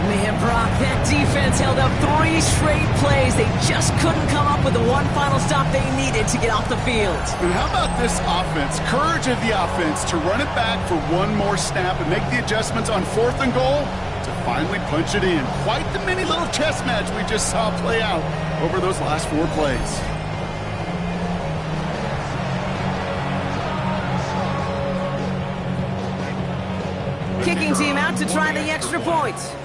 Man, Brock, that defense held up 3 straight plays. They just couldn't come up with the one final stop they needed to get off the field.
And how about this offense? Courage of the offense to run it back for one more snap and make the adjustments on 4th and goal to finally punch it in. Quite the mini little chess match we just saw play out over those last 4 plays.
Kicking team out to try the extra points.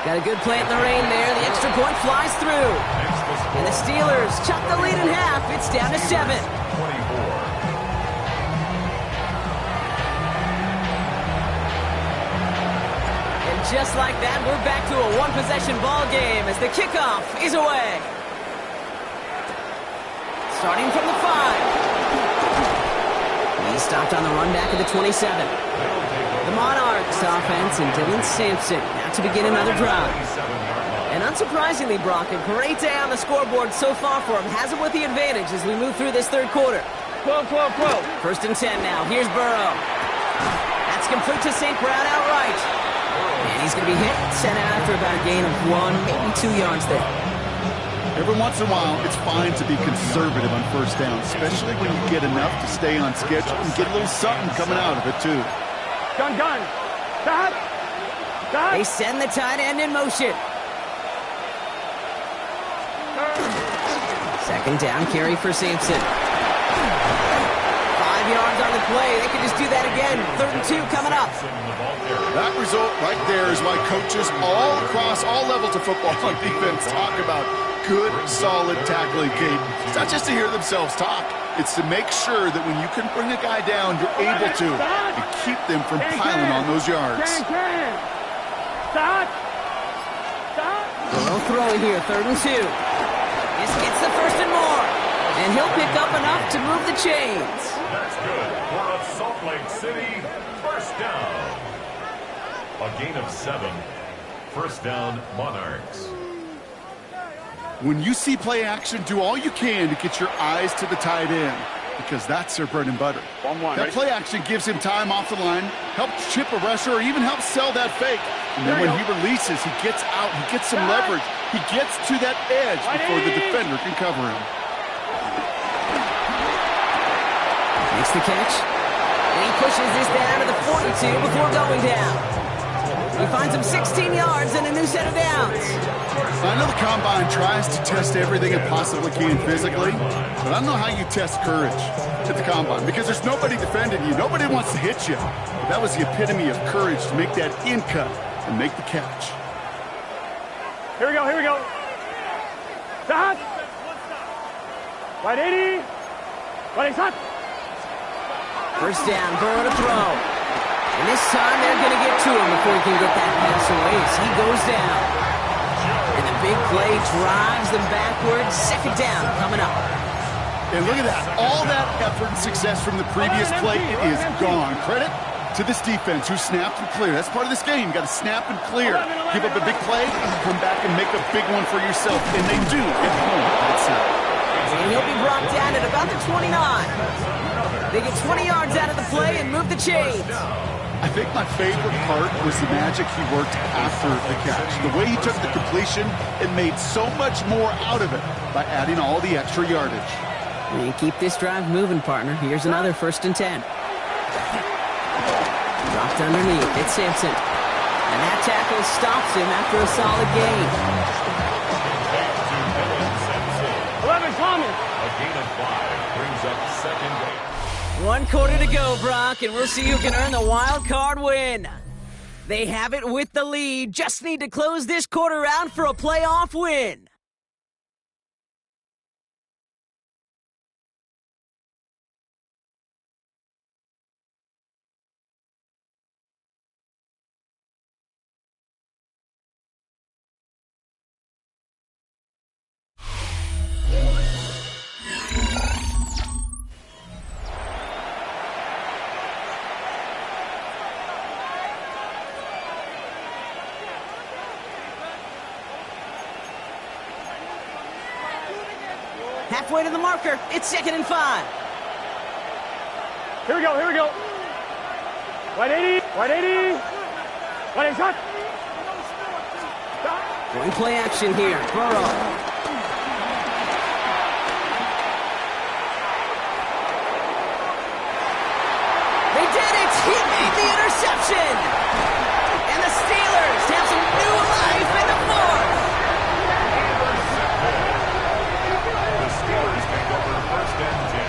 Got a good play in the rain there. The extra point flies through. And the Steelers chop the lead in half. It's down to 7. And just like that, we're back to a one-possession ball game as the kickoff is away. Starting from the 5. He stopped on the run back at the 27. The Monarchs offense and Dylan Sampson now to begin another drive. And unsurprisingly, Brock, a great day on the scoreboard so far for him. Has him with the advantage as we move through this third quarter.
12.
1st and 10 now. Here's Burrow. That's complete to St. Brown outright. And he's going to be hit, sent out after about a gain of 1, maybe 2 yards there.
Every once in a while, it's fine to be conservative on 1st down, especially when you get enough to stay on schedule and get a little something coming out of it, too.
Gun. Stop.
They send the tight end in motion. 2nd down carry for Sampson. 5 yards on the play. They could just do that again. 3rd and 2 coming up.
That result right there is why coaches all across all levels of football on defense talk about good, solid tackling, Kate. It's not just to hear themselves talk. It's to make sure that when you can bring a guy down, you're able to and keep them from piling on those yards.
Stop.
Burrow throwing here, 3rd and 2. This gets the 1st and more. And he'll pick up enough to move the chains.
That's good for a Salt Lake City 1st down. A gain of 7. 1st down, Monarchs.
When you see play action, do all you can to get your eyes to the tight end, because that's their bread and butter. That play action gives him time off the line, helps chip a rusher, or even helps sell that fake. And then when he releases, he gets out, he gets some leverage. He gets to that edge before the defender can cover him.
Makes the catch. And he pushes this down to the 42 before going down. He finds him 16 yards and a new set of downs.
I know the Combine tries to test everything it possibly can physically, but I don't know how you test courage at the Combine, because there's nobody defending you. Nobody wants to hit you. But that was the epitome of courage to make that in cut and make the catch.
Here we go. Stop. Right 80. Right shot.
1st down, Burrow to throw. And this time they're going to get to him before he can get that pass away as he goes down. And the big play drives them backwards. 2nd down coming up.
And look at that. All that effort and success from the previous play, it is gone. Credit to this defense who snapped and cleared. That's part of this game. You got to snap and clear. Give up a big play, come back and make a big one for yourself. And they do at home. That's it.
And he'll be brought down at about the 29. They get 20 yards out of the play and move the chains.
I think my favorite part was the magic he worked after the catch. The way he took the completion and made so much more out of it by adding all the extra yardage.
And keep this drive moving, partner. Here's another 1st and 10. Dropped underneath. It's Simpson. And that tackle stops him after a solid gain.
11 coming.
A gain of 5 brings up 2nd and 8.
1 quarter to go, Brock, and we'll see who can earn the wild card win. They have it with the lead. Just need to close this quarter out for a playoff win. Halfway to the marker. It's 2nd and 5.
Here we go, here we go. 180, 180. 180 shot.
Going play action here. Burrow. They did it! He made the interception! And the Steelers have some new life in the 4th.
The Steelers take over 1st and 10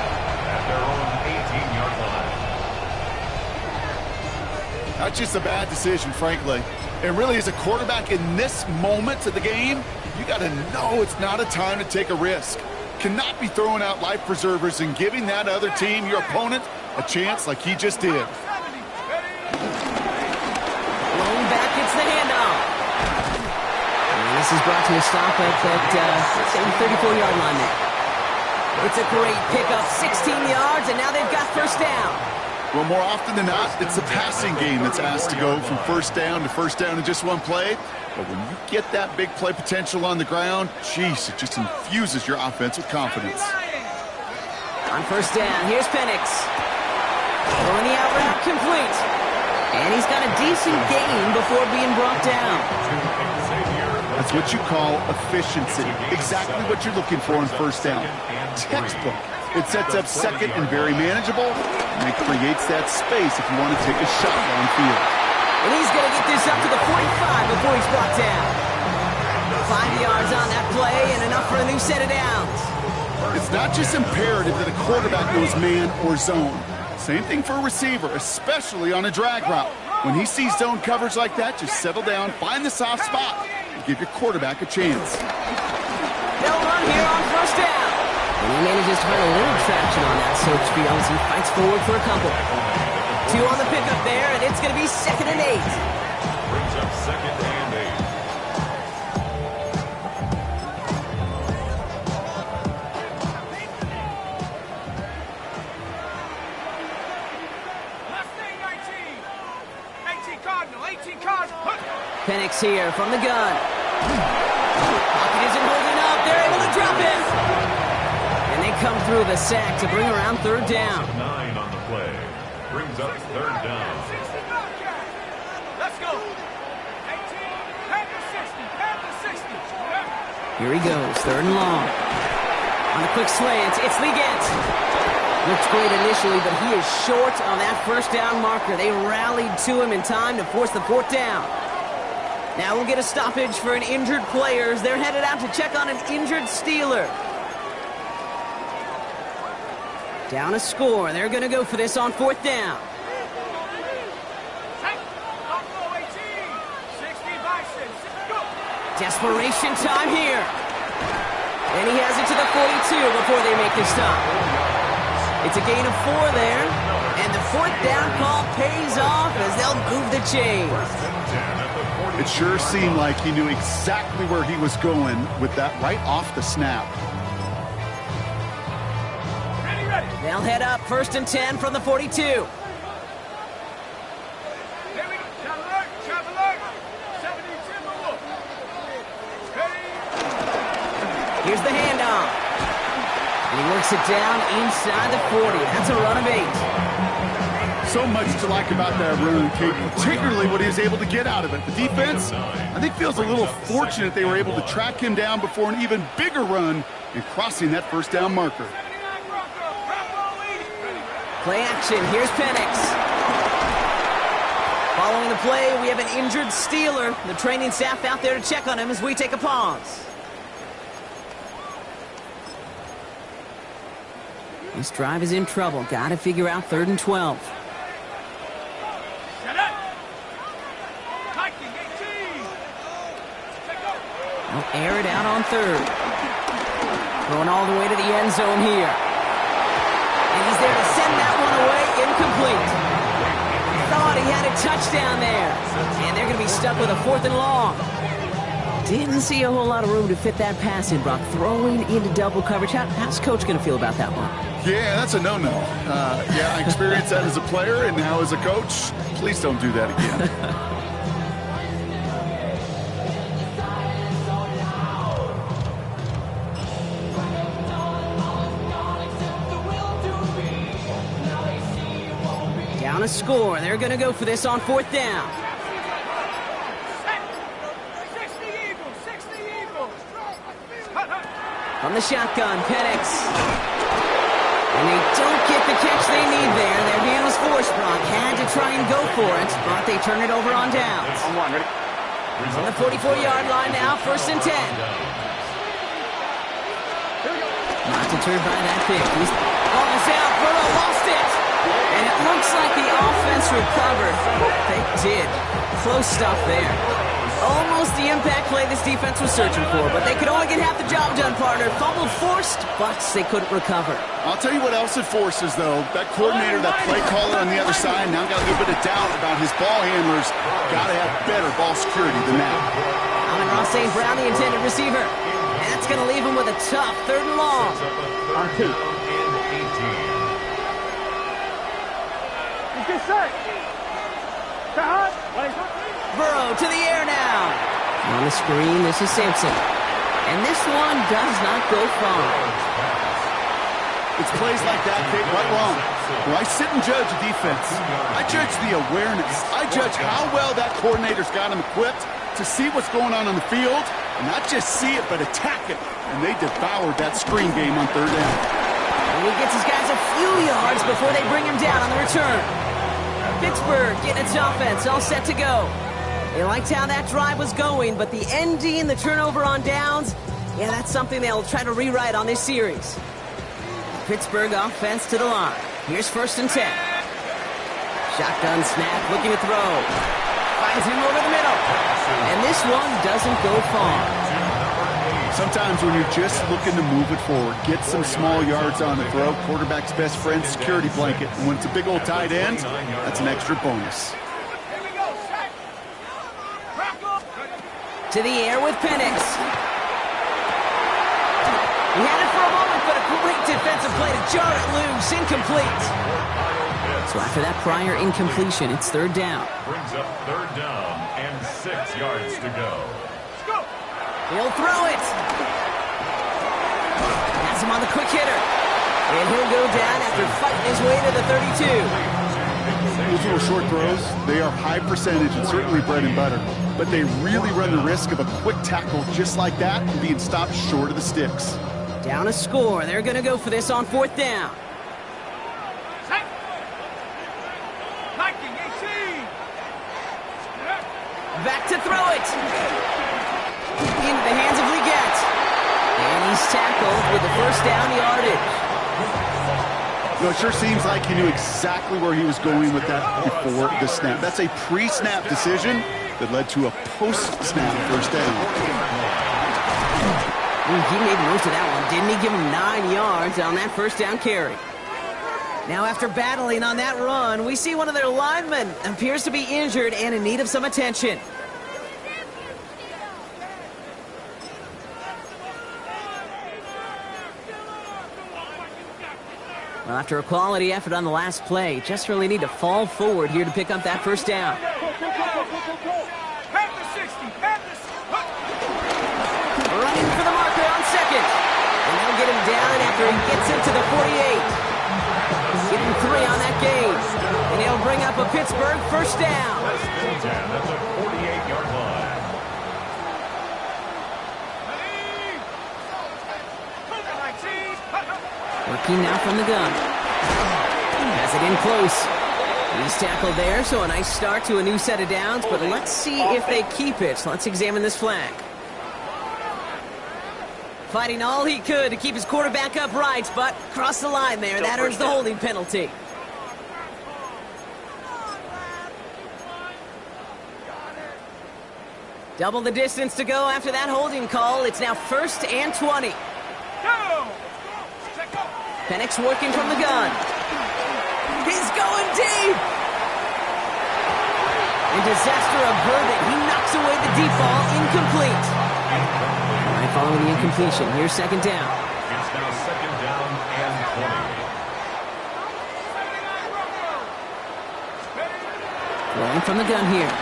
at their own 18-yard line.
Not just a bad decision, frankly. And really, as a quarterback in this moment of the game, you got to know it's not a time to take a risk. Cannot be throwing out life preservers and giving that other team, your opponent, a chance like he just did.
Rolling back, it's the handoff. And this is brought to a stop at that same 34-yard line there. It's a great pickup, 16 yards, and now they've got 1st down.
Well, more often than not, it's the passing game that's asked to go from 1st down to 1st down in just one play. But when you get that big play potential on the ground, geez, it just infuses your offense with confidence.
On 1st down, here's Penix. Throwing the out route complete. And he's got a decent gain before being brought down.
That's what you call efficiency. Exactly what you're looking for on 1st down. Textbook. It sets up 2nd and very manageable, and it creates that space if you want to take a shot downfield.
And he's going to get this up to the 45 before he's brought down. 5 yards on that play and enough for a new set of downs.
It's not just imperative that a quarterback knows man or zone. Same thing for a receiver, especially on a drag route. When he sees zone coverage like that, just settle down, find the soft spot, and give your quarterback a chance.
They'll run here on 1st down. And he manages to find a little traction on that search field as he fights forward for a couple. 2 on the pickup there, and it's going to be 2nd and 8.
Brings up 2nd and
18 Cardinal, 18 Cardinal.
Penix here from the gun. Pocket isn't holding up. They're able to drop it. And they come through the sack to bring around 3rd down.
9 on the play. Brings up 3rd down.
Let's go. 18, head to 60.
Here he goes, 3rd and long. On a quick slant, it's Liggett. Looks great initially, but he is short on that 1st down marker. They rallied to him in time to force the 4th down. Now we'll get a stoppage for an injured player as they're headed out to check on an injured Steeler. Down a score. They're going to go for this on 4th down. Desperation time here. And he has it to the 42 before they make the stop. It's a gain of 4 there. And the 4th down call pays off as they'll move the chains.
It sure seemed like he knew exactly where he was going with that right off the snap.
Ready.
They'll head up 1st and 10 from the 42.
Here we go. Travel alert. 70 Timberwolf. Ready.
Here's the handoff. And he works it down inside the 40. That's a run of 8.
So much to like about that run, Kate, particularly what he was able to get out of it. The defense, I think, feels a little fortunate they were able to track him down before an even bigger run and crossing that first down marker.
Play action. Here's Penix. Following the play, we have an injured Steeler. The training staff out there to check on him as we take a pause. This drive is in trouble. Got to figure out 3rd and 12. They'll air it out on 3rd. Going all the way to the end zone here. And he's there to send that one away. Incomplete. Thought he had a touchdown there. And they're going to be stuck with a 4th and long. Didn't see a whole lot of room to fit that pass in, Brock. Throwing into double coverage. How's Coach going to feel about that one?
Yeah, that's a no-no. Yeah, I experienced that as a player and now as a coach. Please don't do that again.
Down a score. They're going to go for this on 4th down.
60 Eagles.
From the shotgun, Penix. And they don't get the catch they need there. Their hand was forced. Brock had to try and go for it, but they turn it over on downs.
On ready.
On the 44-yard line now, 1st and 10. Not deterred by that pick. He's almost out. Burrow lost it. And it looks like the offense recovered. They did. Close stuff there. Almost the impact play this defense was searching for, but they could only get half the job done, partner. Fumble forced, but they couldn't recover.
I'll tell you what else it forces, though. That coordinator, that play caller on the other side, now got a little bit of doubt about his ball handlers. Got to have better ball security than that.
Amon-Ra St. Brown, the intended receiver. And that's going to leave him with a tough 3rd and long.
On 2. Get set.
Burrow to the air now. On the screen, this is Sampson. And this one does not go far.
It's plays like that, Kate, right wrong. When I sit and judge a defense, I judge the awareness. I judge how well that coordinator's got him equipped to see what's going on the field, and not just see it, but attack it. And they devoured that screen game on 3rd down.
And he gets his guys a few yards before they bring him down on the return. Pittsburgh getting its offense all set to go. They liked how that drive was going, but the ending, the turnover on downs, yeah, that's something they'll try to rewrite on this series. Pittsburgh offense to the line. Here's 1st and 10. Shotgun snap, looking to throw. Finds him over the middle. And this one doesn't go far.
Sometimes when you're just looking to move it forward, get some small yards on the throw, quarterback's best friend, security blanket. And when it's a big old tight end, that's an extra bonus.
To the air with Penix. He had it for a moment, but a great defensive play to jar it loose. Incomplete. So after that prior incompletion, it's 3rd down.
Brings up 3rd down and 6 yards to go.
He'll throw it. Has him on the quick hitter. And he'll go down after fighting his way to the 32.
Those little short throws, they are high percentage and certainly bread and butter. But they really run the risk of a quick tackle just like that and being stopped short of the sticks.
Down a score. They're going to go for this on 4th down. Back to throw it. Into the hands of Leggett. And he's tackled with the 1st down yardage.
You know, it sure seems like he knew exactly where he was going with that before the snap. That's a pre-snap decision that led to a post-snap 1st down.
He made most of that one, didn't he? Give him 9 yards on that 1st down carry. Now, after battling on that run, we see one of their linemen appears to be injured and in need of some attention. Well, after a quality effort on the last play, just really need to fall forward here to pick up that 1st down. Running for the marker on 2nd. And they'll get him down after he gets into the 48. Getting 3 on that game. And he'll up a Pittsburgh first down.
That's still 10 at the 48-yard line.
Working now from the gun. Has it in close. He's tackled there, so a nice start to a new set of downs, but let's see if they keep it. So let's examine this flag. Fighting all he could to keep his quarterback upright, but crossed the line there. That earns the holding penalty. Double the distance to go after that holding call. It's now 1st and 20. Penix working from the gun. He's going deep. In disaster averted, he knocks away the deep ball, incomplete. All right, following the incompletion, here's 2nd down.
It's now 2nd down and 20.
Rolling from the gun here.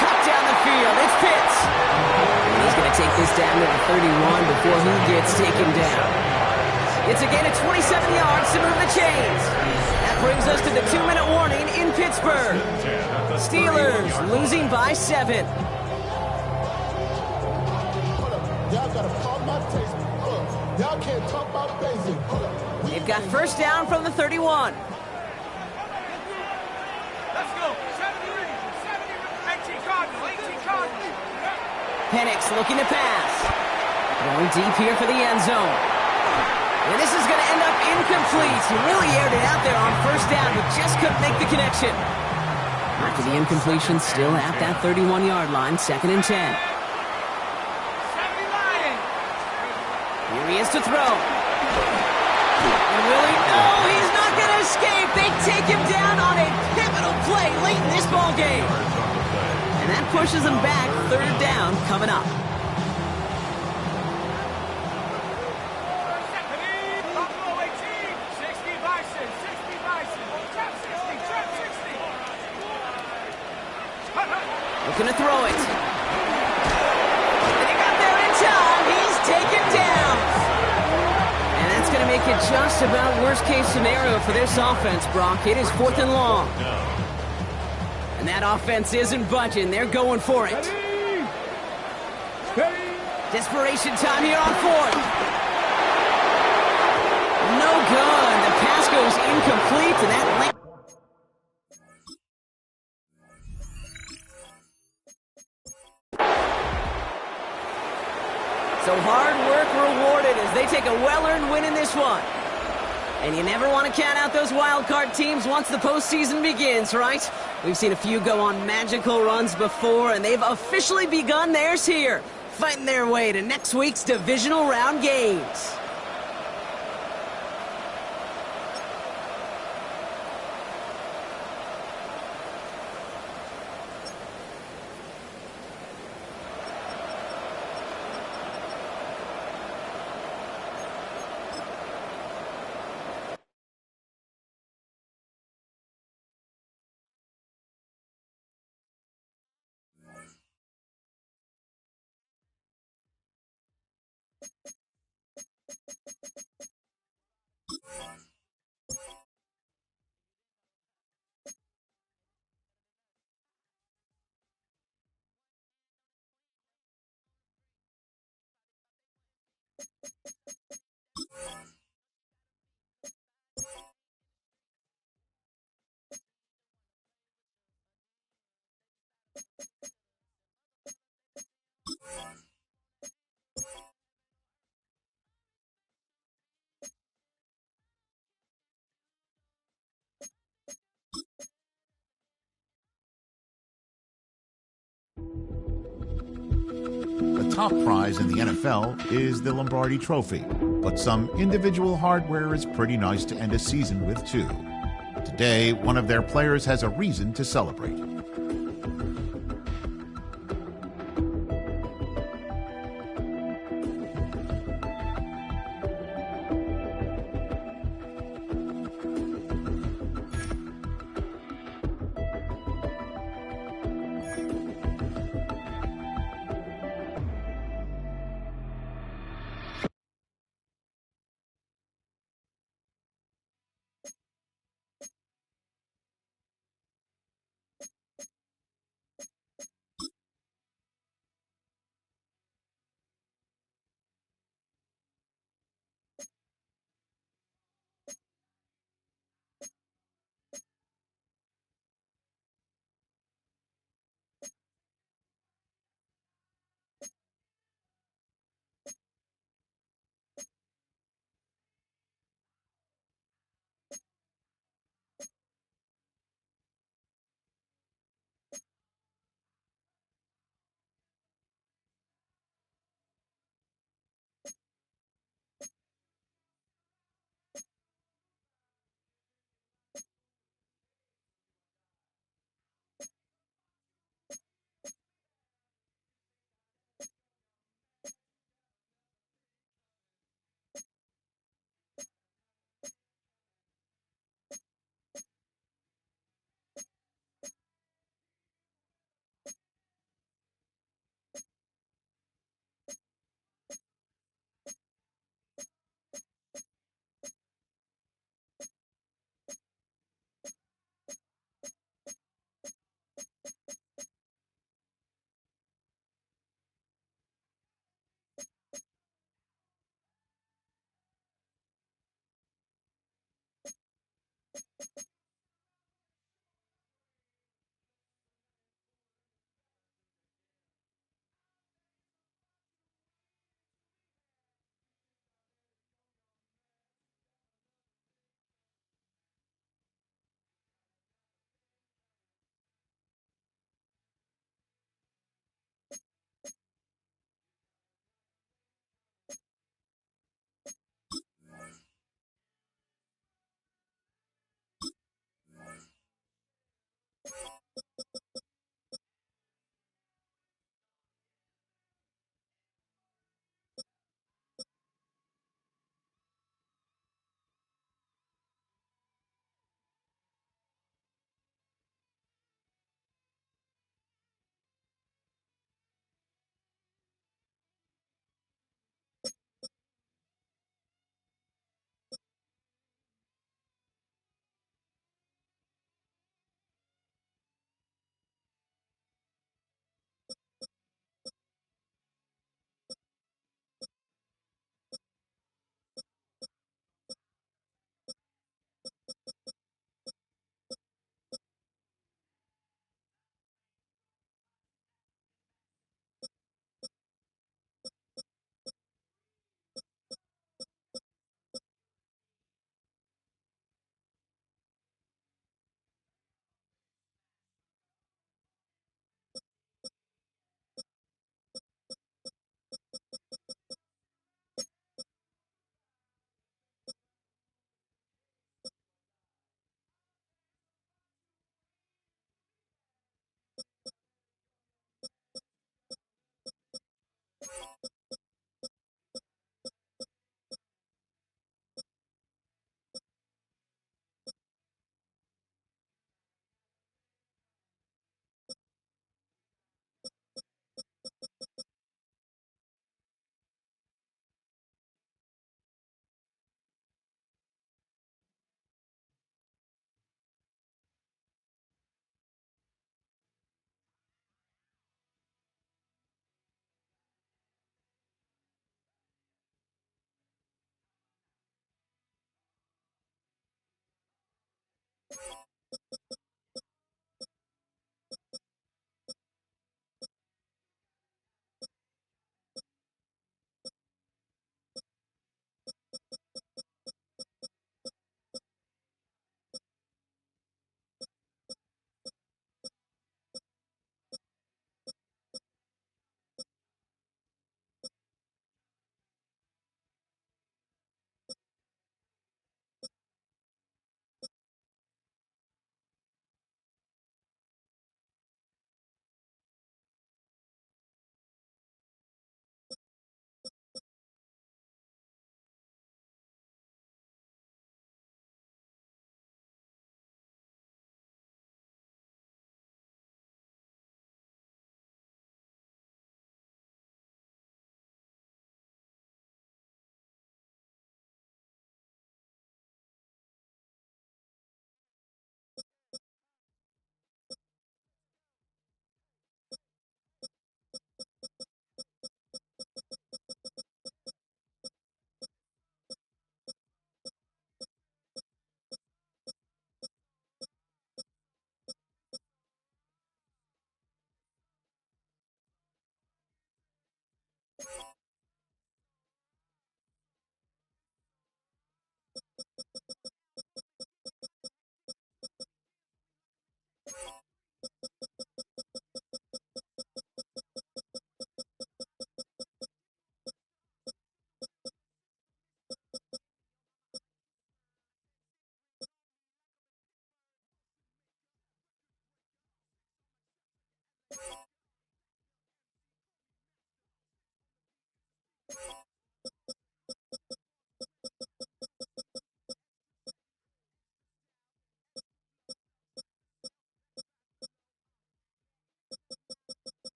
Cut down the field. It's Pitts. And he's going to take this down to the 31 before he gets taken down. It's a gain of 27 yards to move the chains. That brings us to the 2-minute warning in Pittsburgh. Steelers losing by 7.
Y'all gotta pump my taste. Y'all can't talk about basic.
They've got first down from the 31.
Let's go. 70, 18 Cardinals.
Penix looking to pass. Going deep here for the end zone. And this is going to end up incomplete. He really aired it out there on first down, but just couldn't make the connection. After the incompletion, still at that 31-yard line, 2nd and 10. Here he is to throw. And really, no, he's not going to escape. They take him down on a pivotal play late in this ball game. And that pushes him back. 3rd down coming up. Looking to throw it. And he got there in time. He's taken down. And that's going to make it just about worst-case scenario for this offense, Brock. It is 4th and long. And that offense isn't budging. They're going for it. Desperation time here on 4th. No good. The pass goes incomplete, and that length. So hard work rewarded as they take a well-earned win in this one. And you never want to count out those wild card teams once the postseason begins, right? We've seen a few go on magical runs before, and they've officially begun theirs here, fighting their way to next week's divisional round games.
The top prize in the NFL is the Lombardi Trophy, but some individual hardware is pretty nice to end a season with too. Today, one of their players has a reason to celebrate.